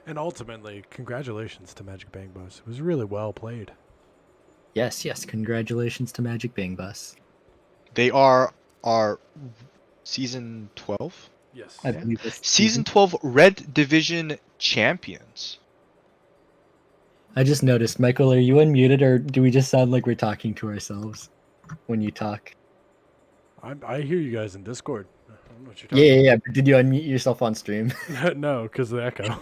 And ultimately, congratulations to Magic Bang Bus. It was really well played. Yes, congratulations to Magic Bang Bus. They are our Season 12? Yes. I believe it's Season 12 Red Division champions. I just noticed, Michael, are you unmuted, or do we just sound like we're talking to ourselves when you talk? I hear you guys in Discord. I don't know what you're talking Yeah. But did you unmute yourself on stream? No, because of the echo.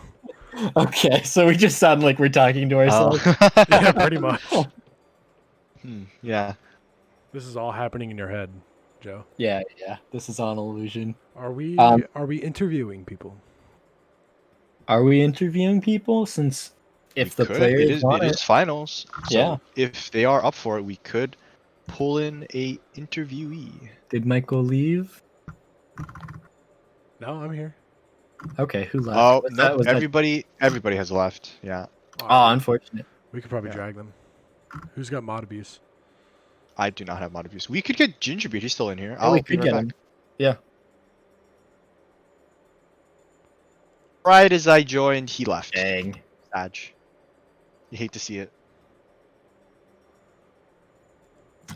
Okay, so we just sound like we're talking to ourselves. Yeah, pretty much. Yeah. This is all happening in your head, Joe. Yeah. This is all an illusion. Are we interviewing people? Are we interviewing people? Since if the players want it is finals. So yeah. if they are up for it, we could pull in a interviewee. Did Michael leave? No, I'm here. Okay, who left? Oh Was no, that- was that- everybody has left. Yeah, Oh, unfortunate. We could probably Yeah. drag them. Who's got mod abuse? I do not have mod abuse. We could get Gingerbeard. He's still in here. Yeah, I'll we be could right get back. him. Yeah. Right as I joined, he left. Dang. Sad. You hate to see it.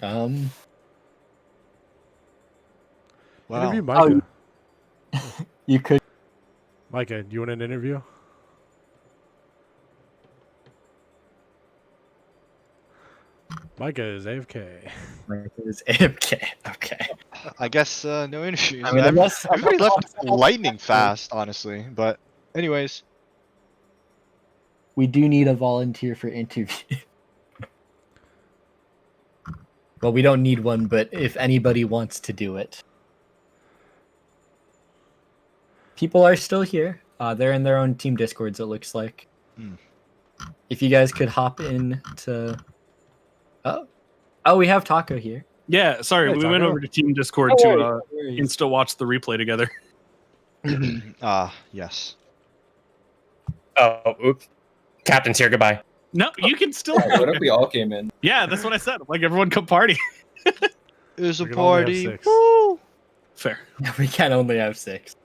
Um. Wow. Interview Micah. You could. Micah, do you want an interview? Micah is AFK. It's AFK. Okay. I guess no interviews. I mean, unless Everybody left lightning fast, honestly. But anyways, we do need a volunteer for interview. Well, we don't need one, but if anybody wants to do it. People are still here. They're in their own team discords, it looks like. Hmm. If you guys could hop in to... Oh, we have Taco here. Yeah, sorry, Hey, we went Taco. over to Team Discord No to worries, no worries. insta watch the replay together. yes. Oh, oops. Captain's here. Goodbye. No, you can still. What if we all came in? Yeah, that's what I said. Like everyone come party. It was a We can only have party. 6. Woo! Fair. We can only have 6.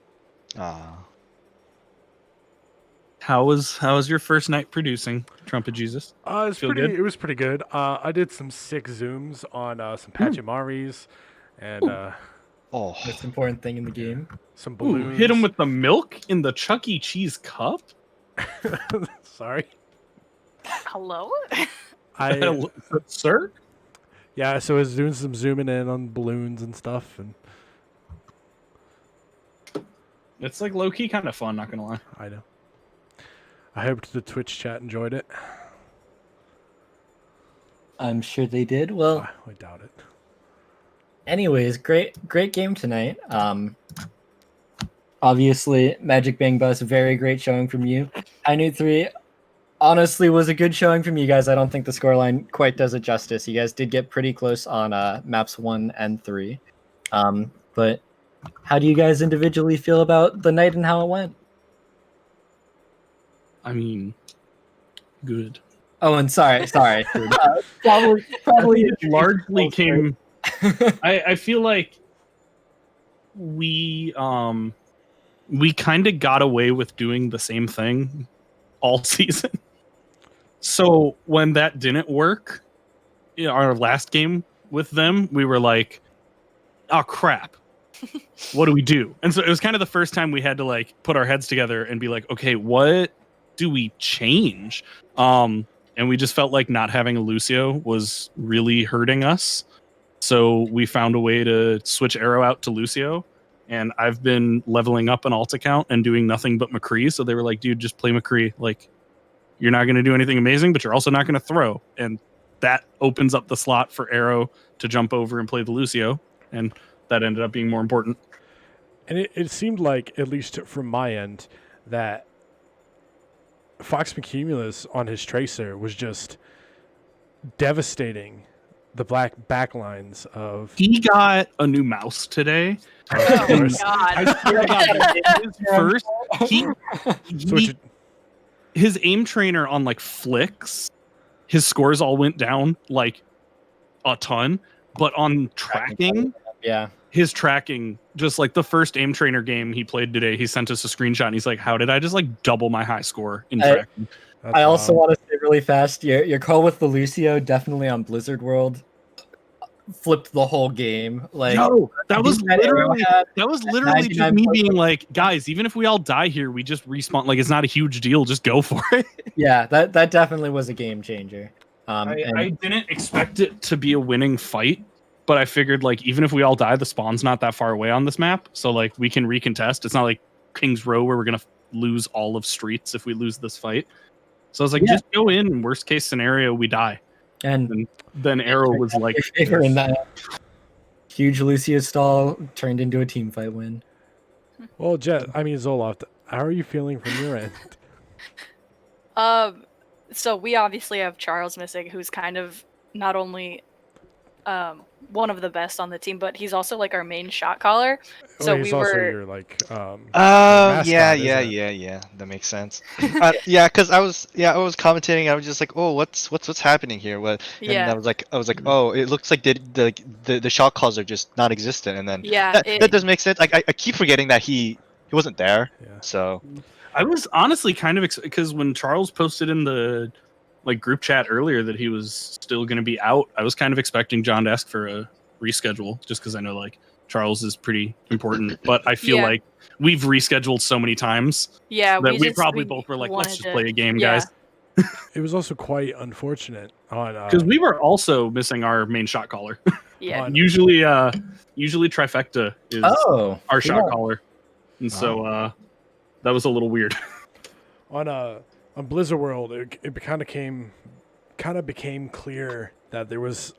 How was your first night producing, Trumpet Jesus? It's Feel pretty. good? It was pretty good. I did some sick zooms on some Pachamaris and Oh, Most important thing in the game. some Ooh, balloons. hit him with the milk in the Chuck E. Cheese cup. Sorry. Hello? I Sir? yeah. So I was doing some zooming in on balloons and stuff, and It's like low key kind of fun. Not gonna lie. I know. I hope the Twitch chat enjoyed it. I'm sure they did. Well, I doubt it. anyways, great game tonight. Obviously, Magic Bang Bus, very great showing from you. I Noot 3 honestly was a good showing from you guys. I don't think the scoreline quite does it justice. You guys did get pretty close on maps 1 and 3. But how do you guys individually feel about the night and how it went? I mean, good. Oh, and sorry. Probably It largely came. I feel like we kind of got away with doing the same thing all season. So when that didn't work, our last game with them, we were like, "Oh crap, what do we do?" And so it was kind of the first time we had to like put our heads together and be like, "Okay, what do we change?" And we just felt like not having a Lucio was really hurting us. So we found a way to switch Arrow out to Lucio. And I've been leveling up an alt account and doing nothing but McCree. So they were like, dude, just play McCree. Like, you're not going to do anything amazing, but you're also not going to throw. And that opens up the slot for Arrow to jump over and play the Lucio. And that ended up being more important. And it seemed like, at least from my end, that Fox McCumulus on his Tracer was just devastating the black backlines of... He got a new mouse today. Oh, course. God. I swear to God, his first, So it should- his aim trainer on like flicks, his scores all went down like a ton, but on tracking, Yeah. his tracking, just like the first aim trainer game he played today, he sent us a screenshot and he's like, how did I just like double my high score in tracking? that's I also wild. want to say really fast, your call with the Lucio definitely on Blizzard World flipped the whole game. Like, No, that was that Arrow literally had- just 99 me being like, guys, even if we all die here, we just respawn. Like, it's not a huge deal. Just go for it. yeah, that definitely was a game changer. And I didn't expect it to be a winning fight, but I figured like even if we all die, the spawn's not that far away on this map, so like we can recontest. It's not like King's Row where we're gonna lose all of streets if we lose this fight. So I was like, Yeah. just go in. Worst case scenario, we die. and Then Arrow was like, in that huge Lucio stall turned into a team fight win. Well, Zoloft, how are you feeling from your end? So we obviously have Charles missing, who's kind of not only one of the best on the team, but he's also like our main shot caller. So he's we also were your like Oh mascot, yeah, isn't yeah, it? yeah, yeah. That makes sense. Yeah, because I was commentating. I was just like, oh, what's happening here? What? And yeah I was like, oh, it looks like the shot calls are just non-existent. And then yeah that does make sense. Like I keep forgetting that he wasn't there. Yeah. So I was honestly kind of because when Charles posted in the like group chat earlier that he was still going to be out, I was kind of expecting John to ask for a reschedule, just because I know like Charles is pretty important. But I feel Yeah. like we've rescheduled so many times yeah that we just probably both were like, let's wanted just to- play a game, yeah. guys. It was also quite unfortunate on Because we were also missing our main shot caller. Yeah. on- usually Trifecta is Oh, our shot yeah. caller, and so that was a little weird. on Blizzard World, it kind of became clear that there was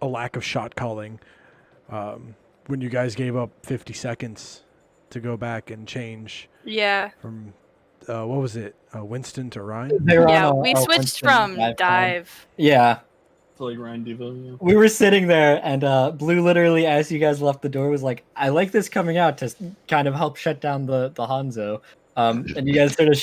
a lack of shot calling when you guys gave up 50 seconds to go back and change Yeah. from what was it, Winston to Ryan? They were Yeah, on we a switched Winston from time. dive. Yeah, Like Ryan Devo, yeah. we were sitting there, and Blue literally, as you guys left the door, was like, "I like this coming out to kind of help shut down the Hanzo." And you guys sort of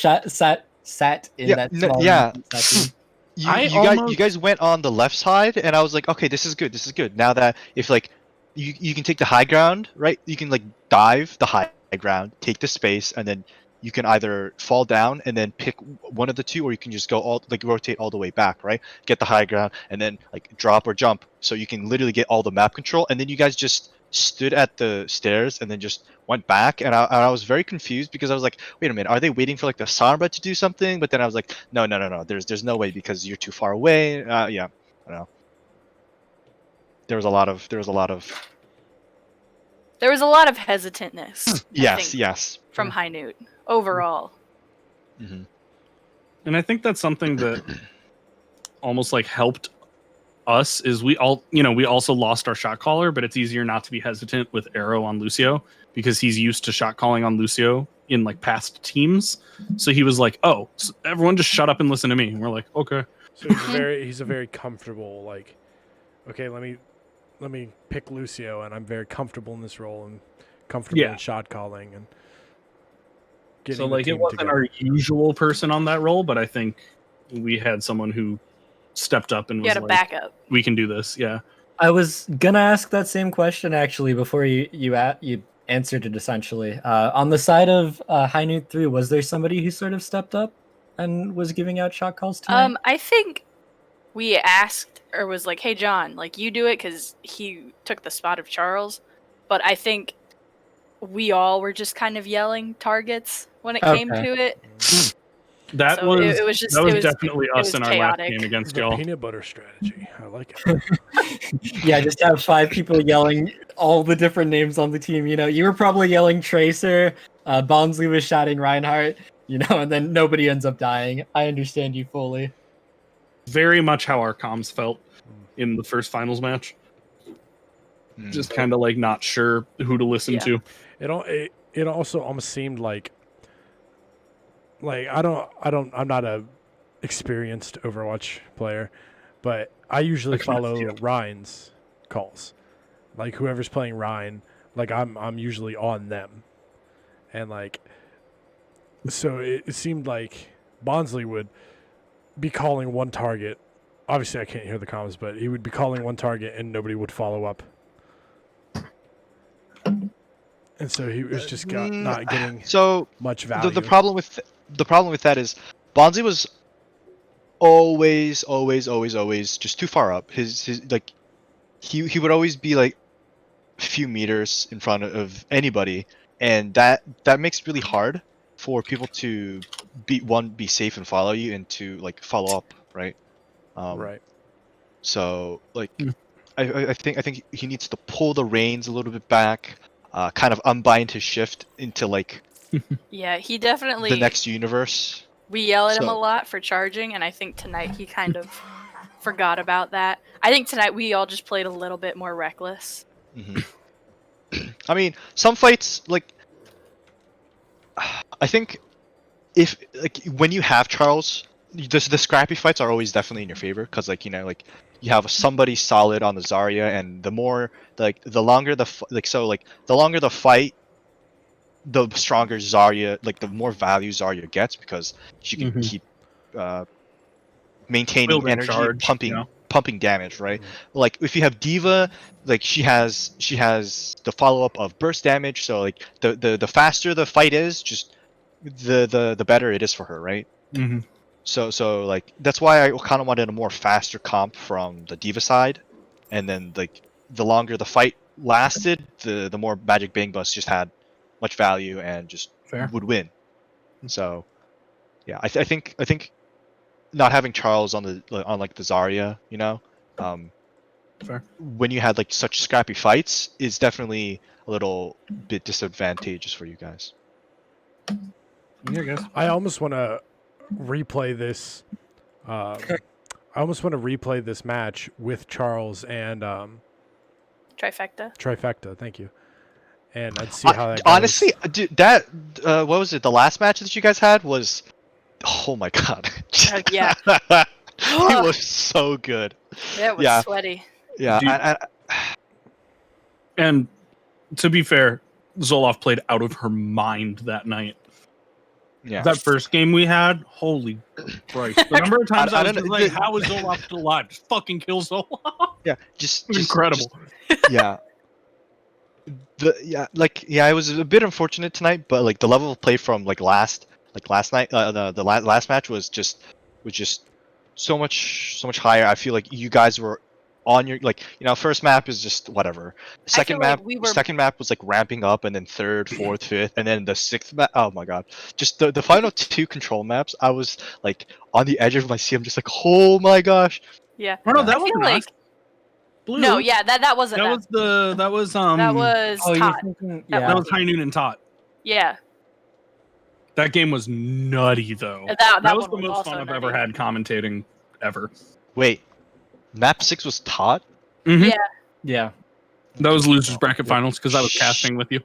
sat in Yeah, that no, small yeah. section. you guys went on the left side, and I was like, okay, this is good. Now that if like you can take the high ground, right? You can like dive the high ground, take the space, and then you can either fall down and then pick one of the two, or you can just go all like rotate all the way back, right? Get the high ground and then like drop or jump, so you can literally get all the map control. And then you guys just stood at the stairs and then just went back, and I was very confused because I was like, wait a minute, are they waiting for like the Sombra to do something? But then I was like, no, there's no way because you're too far away. Yeah, I don't know. There was a lot of There was a lot of hesitantness. yes. From High Noot overall. Mm-hmm. And I think that's something that almost like helped us is we also lost our shot caller, but it's easier not to be hesitant with Arrow on Lucio because he's used to shot calling on Lucio in like past teams. So he was like, "Oh, so everyone just shut up and listen to me." And we're like, "Okay." So he's a very comfortable, like, okay, let me pick Lucio, and I'm very comfortable in this role and comfortable in shot calling and getting So the like it team wasn't together. our usual person on that role, but I think we had someone who stepped up and You was had a like, backup. "We can do this." Yeah. I was gonna ask that same question actually before you answered it. Essentially, on the side of High Noot 3, was there somebody who sort of stepped up and was giving out shot calls tonight? I think we asked or was like, "Hey John, like you do it," because he took the spot of Charles. But I think we all were just kind of yelling targets when it came Okay. to it. That So was it was just that was it was, definitely it us was in our chaotic. last game against The y'all. peanut butter strategy. I like it. Yeah, just have 5 people yelling all the different names on the team. You know, you were probably yelling Tracer. Bonsley was shouting Reinhardt. You know, and then nobody ends up dying. I understand you fully. Very much how our comms felt in the first finals match. Just kind of like not sure who to listen Yeah. to. It also almost seemed like I'm not a experienced Overwatch player, but I usually follow Ryan's calls. Like whoever's playing Ryan, like I'm usually on them. And like so it seemed like Bonsley would be calling one target. Obviously I can't hear the comms, but he would be calling one target and nobody would follow up. And so he was just not getting So much value. the problem with that is Bonzi was always just too far up. His like he would always be like a few meters in front of anybody, and that makes it really hard for people to be safe and follow you, and to like follow up, right? Right. So like I think he needs to pull the reins a little bit back, kind of unbind his shift into like Yeah, he definitely. the next universe. We yell at him a So- lot for charging, and I think tonight he kind of forgot about that. I think tonight we all just played a little bit more reckless. I mean, some fights like I think if like when you have Charles, the scrappy fights are always definitely in your favor because like like you have somebody solid on the Zarya, and the more the longer the longer the fight, the stronger Zarya, like the more value Zarya gets because she can keep maintaining Building energy, charge, pumping damage, right? Like if you have Diva, like she has the follow up of burst damage, so like the faster the fight is, just the better it is for her, right? Mm-hmm. So like that's why I kind of wanted a more faster comp from the Diva side, and then like the longer the fight lasted, the more Magic Bang Bus just had much value and just Fair. would win. So yeah, I think not having Charles on like the Zarya, Fair. when you had like such scrappy fights, is definitely a little bit disadvantageous for you guys. Yeah, guys. I almost want to replay this. I almost want to replay this match with Charles and Trifecta. Trifecta. Thank you. And I'd see how that goes. Honestly, dude, that what was it? The last match that you guys had was, oh my god, Yeah. it was so good. It was sweaty. Yeah, And to be fair, Zoloft played out of her mind that night. yeah. That first game we had, holy Christ. The number of times I was just like, how is Zoloft still alive? Just fucking kill Zoloft. Yeah, just Incredible. Yeah. It was a bit unfortunate tonight, but like the level of play from last night, the last match was just so much higher. I feel like you guys were on your first map is just whatever. Second map was like ramping up, and then third, fourth, fifth, and then the sixth map. Oh my god! Just the final two control maps, I was like on the edge of my seat. I'm just like, oh my gosh. Yeah. Oh, no, that I was feel not. like Blue. no, yeah, that wasn't that was that was Oh, you're Tot. thinking, That yeah. that was High Noon and Tot. Yeah. That game was nutty though. That was one the most also fun I've nutty. ever had commentating ever. Wait, map 6 was Todd? Mhm. Yeah. Yeah. That was losers bracket finals because I was casting with you.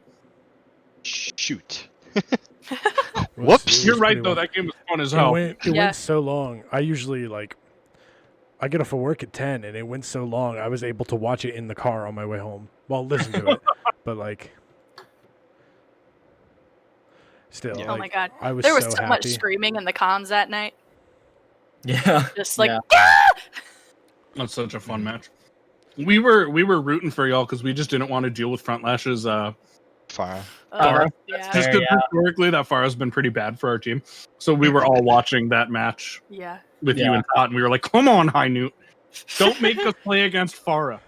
Shoot. Whoops. You're right though. That game was fun as hell. It Yeah. went so long. I usually I get off of work at 10, and it went so long, I was able to watch it in the car on my way home. Well, listen to it, but still. Oh my god. I was There was so so much happy. screaming in the comms that night. Yeah. Just like Yeah. That's such a fun match. We were rooting for y'all because we just didn't want to deal with Front Lash's Fire. Farah. Yeah. Just Fair, because yeah. historically that Farah's been pretty bad for our team. So we were all watching that match Yeah. with you Yeah. and Tot, and we were like, come on, High Newt. Don't make us play against Farah.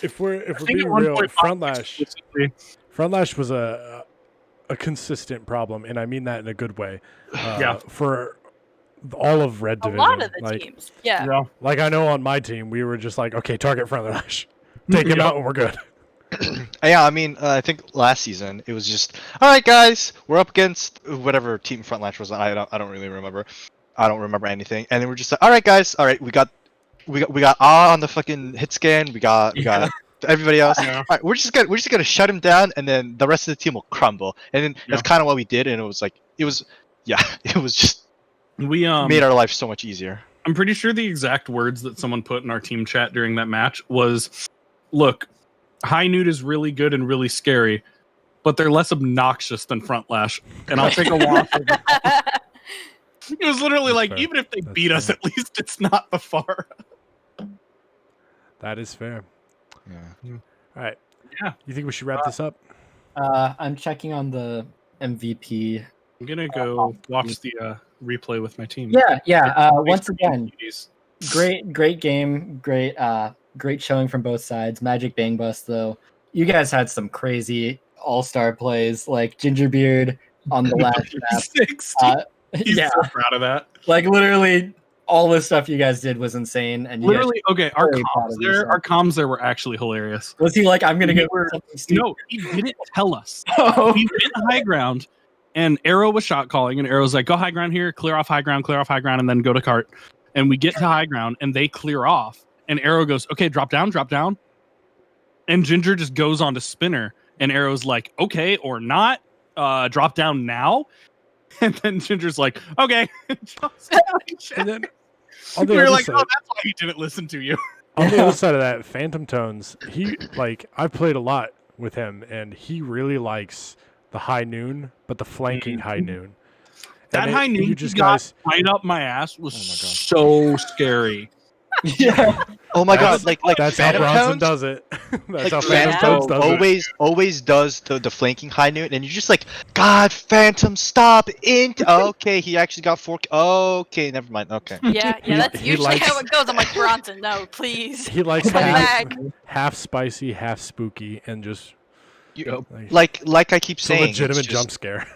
If we're think being at one real, point Front explicitly- Lash was a consistent problem, and I mean that in a good way. Yeah. For all of Red A Division. lot of the teams. Yeah. Yeah. Like I know on my team, we were just like, okay, target Front Lash, take him Yeah. out, and we're good. Yeah, I mean, I think last season it was just, all right, guys, we're up against whatever team Front Lash was. I don't really remember. I don't remember anything. And then we're just like, all right, guys, all right, we got on the fucking hit scan. We got everybody else. Yeah. All right, we're just gonna shut him down, and then the rest of the team will crumble. And then that's kind of what we did. And it was just We made our life so much easier. I'm pretty sure the exact words that someone put in our team chat during that match was, look, High Newt is really good and really scary, but they're less obnoxious than Front Lash. And I'll take a loss. It was literally That's like, fair. even if they That's beat us, fair. at least it's not the Farah. That is fair. Yeah. All right. Yeah. You think we should wrap this up? I'm checking on the MVP. I'm gonna go watch the replay with my team. Yeah. Once again, great game, great showing from both sides. Magic Bang Bus though, you guys had some crazy all-star plays like Gingerbeard on the last map. 60. He's Yeah, so proud of that. like literally all the stuff you guys did was insane. And you Literally, okay, our very proud comms of there, yourself. our comms there were actually hilarious. was he like, I'm gonna We go were- something stupid? No, he didn't tell us. Oh. We went high ground, and Arrow was shot calling, and Arrow's like, go high ground here, clear off high ground, and then go to cart. And we get to high ground, and they clear off, and Arrow goes, okay, drop down. And Ginger just goes on to spinner, and Arrow's like, okay, or not, drop down now. And then Ginger's like, okay. And then on the You're other like, side, oh, that's why he didn't listen to you. on the other side of that, Phantom Tones, I've played a lot with him, and he really likes the high noon, but the flanking high noon. That high noon you just got guys right up my ass was Oh my God. so scary. Yeah. Oh my That's- God! Like that's how Phantom Bronson Tones? does it. That's Like how Phantom Phantom Tones Tones does it. always does the flanking high noon, and you're just like, God, Phantom, stop! Okay, he actually got 4. Okay, never mind. Okay. Yeah, that's he usually likes- how it goes. I'm like, Bronson, no, please. He likes Come half, back. half spicy, half spooky, and just Yep. Like I keep it's a saying, legitimate it's just- jump scare.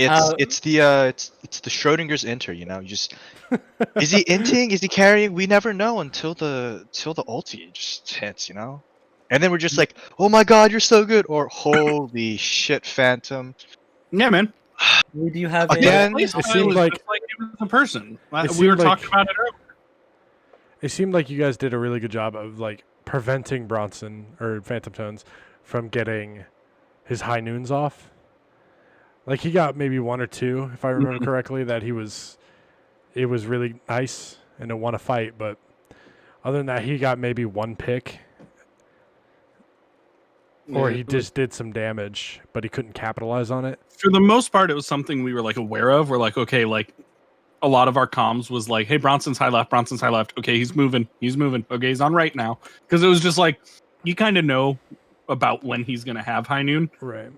It's the Schrodinger's enter, you know. You just is he inting? Is he carrying? We never know until the ulti just hits, you know. And then we're just like, oh my God, you're so good, or holy shit, Phantom. Yeah, man. Do you have Again, Play style seemed was like- just like he was a person. We seemed were like- talking about it earlier. It seemed like you guys did a really good job of like preventing Bronson or Phantom Tones from getting his high noons off. Like he got maybe 1 or 2, if I remember correctly, that it was really nice and it won a fight, but other than that he got maybe 1 pick. Or he just did some damage, but he couldn't capitalize on it. For the most part, it was something we were like aware of. We're like, okay, like a lot of our comms was like, hey, Bronson's high left, Bronson's high left. Okay, he's moving. Okay, he's on right now. Because it was just like, you kind of know about when he's going to have high noon. Right.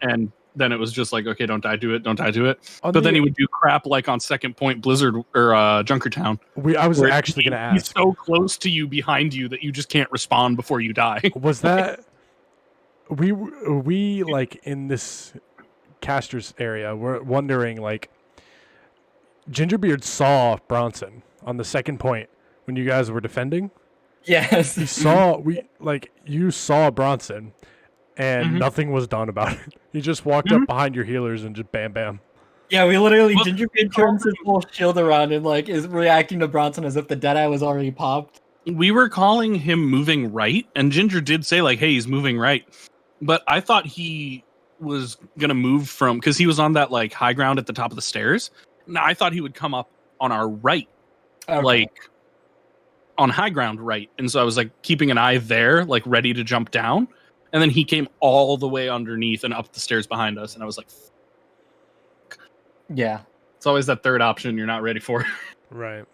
And then it was just like, okay, don't die to it. On But then the- he would do crap like on second point Blizzard or Junkertown. I was where actually going to He's ask. so close to you behind you that you just can't respond before you die. Was that we like in this casters area? We're wondering like Gingerbeard saw Bronson on the second point when you guys were defending. Yes. He saw you saw Bronson, and nothing was done about it. He just walked up behind your healers and just bam bam. Yeah, we literally Well, Gingerbeard turns his whole shield around and like is reacting to Bronson as if the Deadeye was already popped. We were calling him moving right, and Ginger did say like, hey, he's moving right. But I thought he was gonna move from, because he was on that like high ground at the top of the stairs. Now I thought he would come up on our right, Okay. like on high ground right. And so I was like keeping an eye there, like ready to jump down. And then he came all the way underneath and up the stairs behind us, and I was like, Yeah. it's always that third option you're not ready for. Right.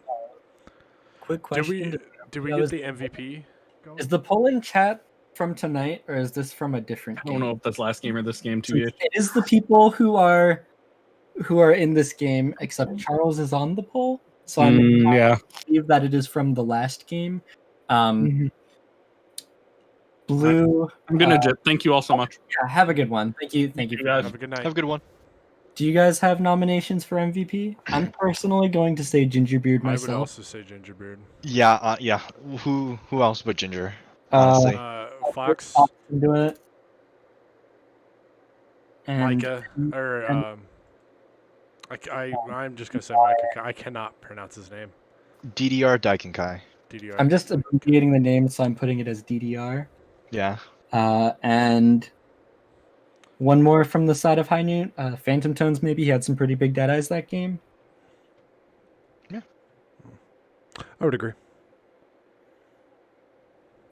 Quick question. Did we that get was- the MVP? Going? Is the poll in chat from tonight or is this from a different I game? don't know if that's last game or this game too. It is the people who are in this game, except Charles is on the poll. So I'm Yeah. believe that it is from the last game. Blue, I'm gonna thank you all so much. yeah, have a good one. Thank you. You guys. Have a good night. Have a good one. Do you guys have nominations for MVP? I'm personally going to say Gingerbeard I would myself. also say Gingerbeard. Yeah, yeah. Who else but Ginger? Uh, Honestly. Fox, Fox can do it. And Micah, or I'm just gonna say Micah. I cannot pronounce his name. DDR Daikenkai. DDR. I'm just abbreviating the name, so I'm putting it as DDR. Yeah. And one more from the side of High Noon. Phantom Tones, maybe. He had some pretty big dead eyes that game. I would agree.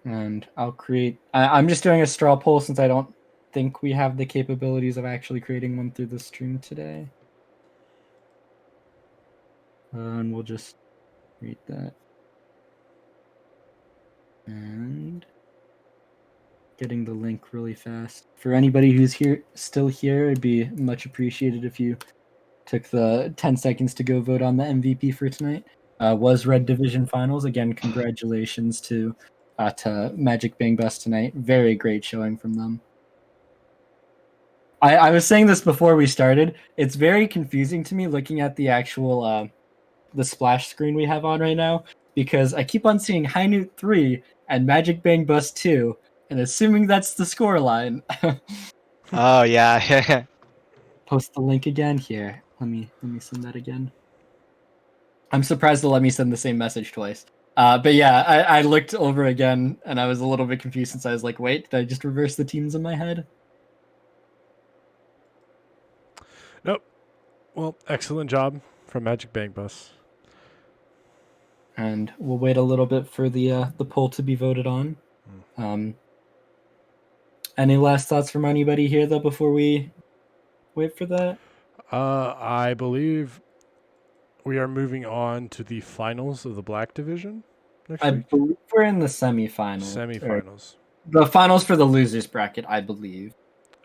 And I'll create... I'm just doing a straw poll since I don't think we have the capabilities of actually creating one through the stream today. And we'll just read that. And getting the link really fast. For anybody who's still here, it'd be much appreciated if you took the 10 seconds to go vote on the MVP for tonight. Was Red Division Finals. Again, congratulations to Magic Bang Bus tonight. Very great showing from them. I was saying this before we started. It's very confusing to me looking at the actual the splash screen we have on right now, because I keep on seeing High Noot 3 and Magic Bang Bus 2, and assuming that's the score line. Oh yeah. Post the link again here. Let me send that again. I'm surprised they'll let me send the same message twice. But yeah, I looked over again and I was a little bit confused since I was like, wait, did I just reverse the teams in my head? Nope. Well, excellent job from Magic Bang Bus. And we'll wait a little bit for the poll to be voted on. Any last thoughts from anybody here though before we wait for that? I believe we are moving on to the finals of the Black Division next I week. believe we're in the semifinals. Semifinals The finals for the losers bracket, I believe.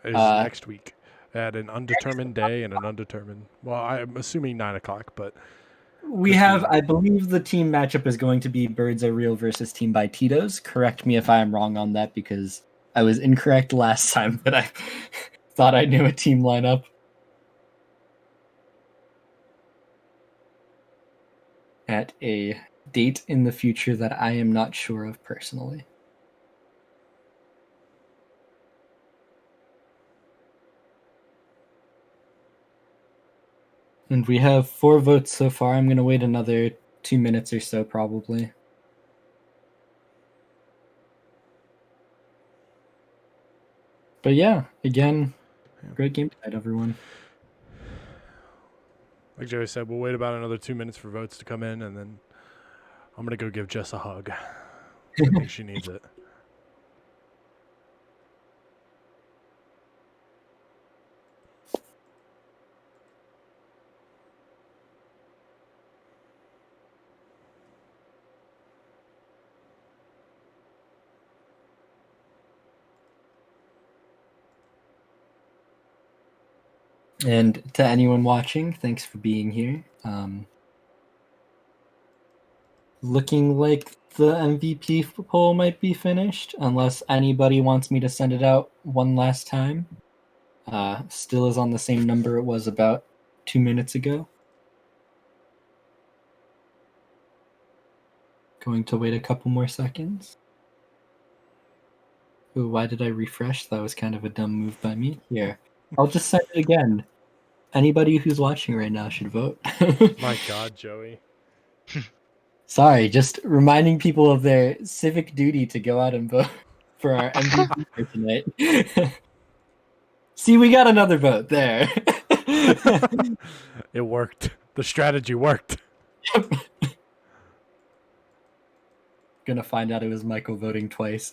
is next week at an undetermined day and an undetermined. Well, I'm assuming 9:00, but we have, I believe, the team matchup is going to be Birds Are Real versus Team by Tito's. Correct me if I am wrong on that because I was incorrect last time, but I thought I knew a team lineup. At a date in the future that I am not sure of personally. And we have 4 votes so far. I'm going to wait another 2 minutes or so, probably. But yeah, again, great game tonight, everyone. like Joey said, we'll wait about another 2 minutes for votes to come in, and then I'm going to go give Jess a hug. I think she needs it. And to anyone watching, thanks for being here. Looking like the MVP poll might be finished, unless anybody wants me to send it out one last time. Still is on the same number it was about 2 minutes ago. Going to wait a couple more seconds. Ooh, why did I refresh? That was kind of a dumb move by me. Here, I'll just send it again. Anybody who's watching right now should vote. My God, Joey. Sorry, just reminding people of their civic duty to go out and vote for our MVP for tonight. See, we got another vote there. It worked. The strategy worked. Yep. Gonna find out it was Michael voting twice.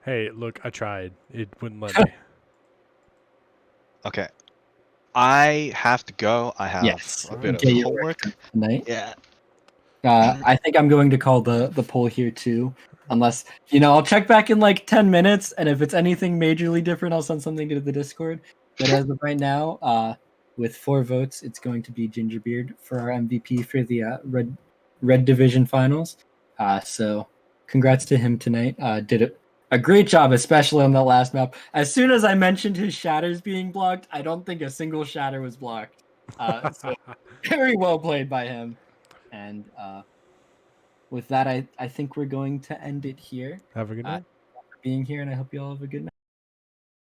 Hey, look, I tried. It wouldn't let me. Okay. I have to go. I have a bit Okay, of your homework. tonight. Yeah. I think I'm going to call the poll here too. Unless, I'll check back in like 10 minutes, and if it's anything majorly different, I'll send something to the Discord. But as of right now, with 4 votes, it's going to be Gingerbeard for our MVP for the Red Division Finals. So congrats to him tonight. Did a great job, especially on that last map. As soon as I mentioned his shatters being blocked, I don't think a single shatter was blocked. So very well played by him. And with that, I think we're going to end it here. Have a good night. For being here, and I hope you all have a good night.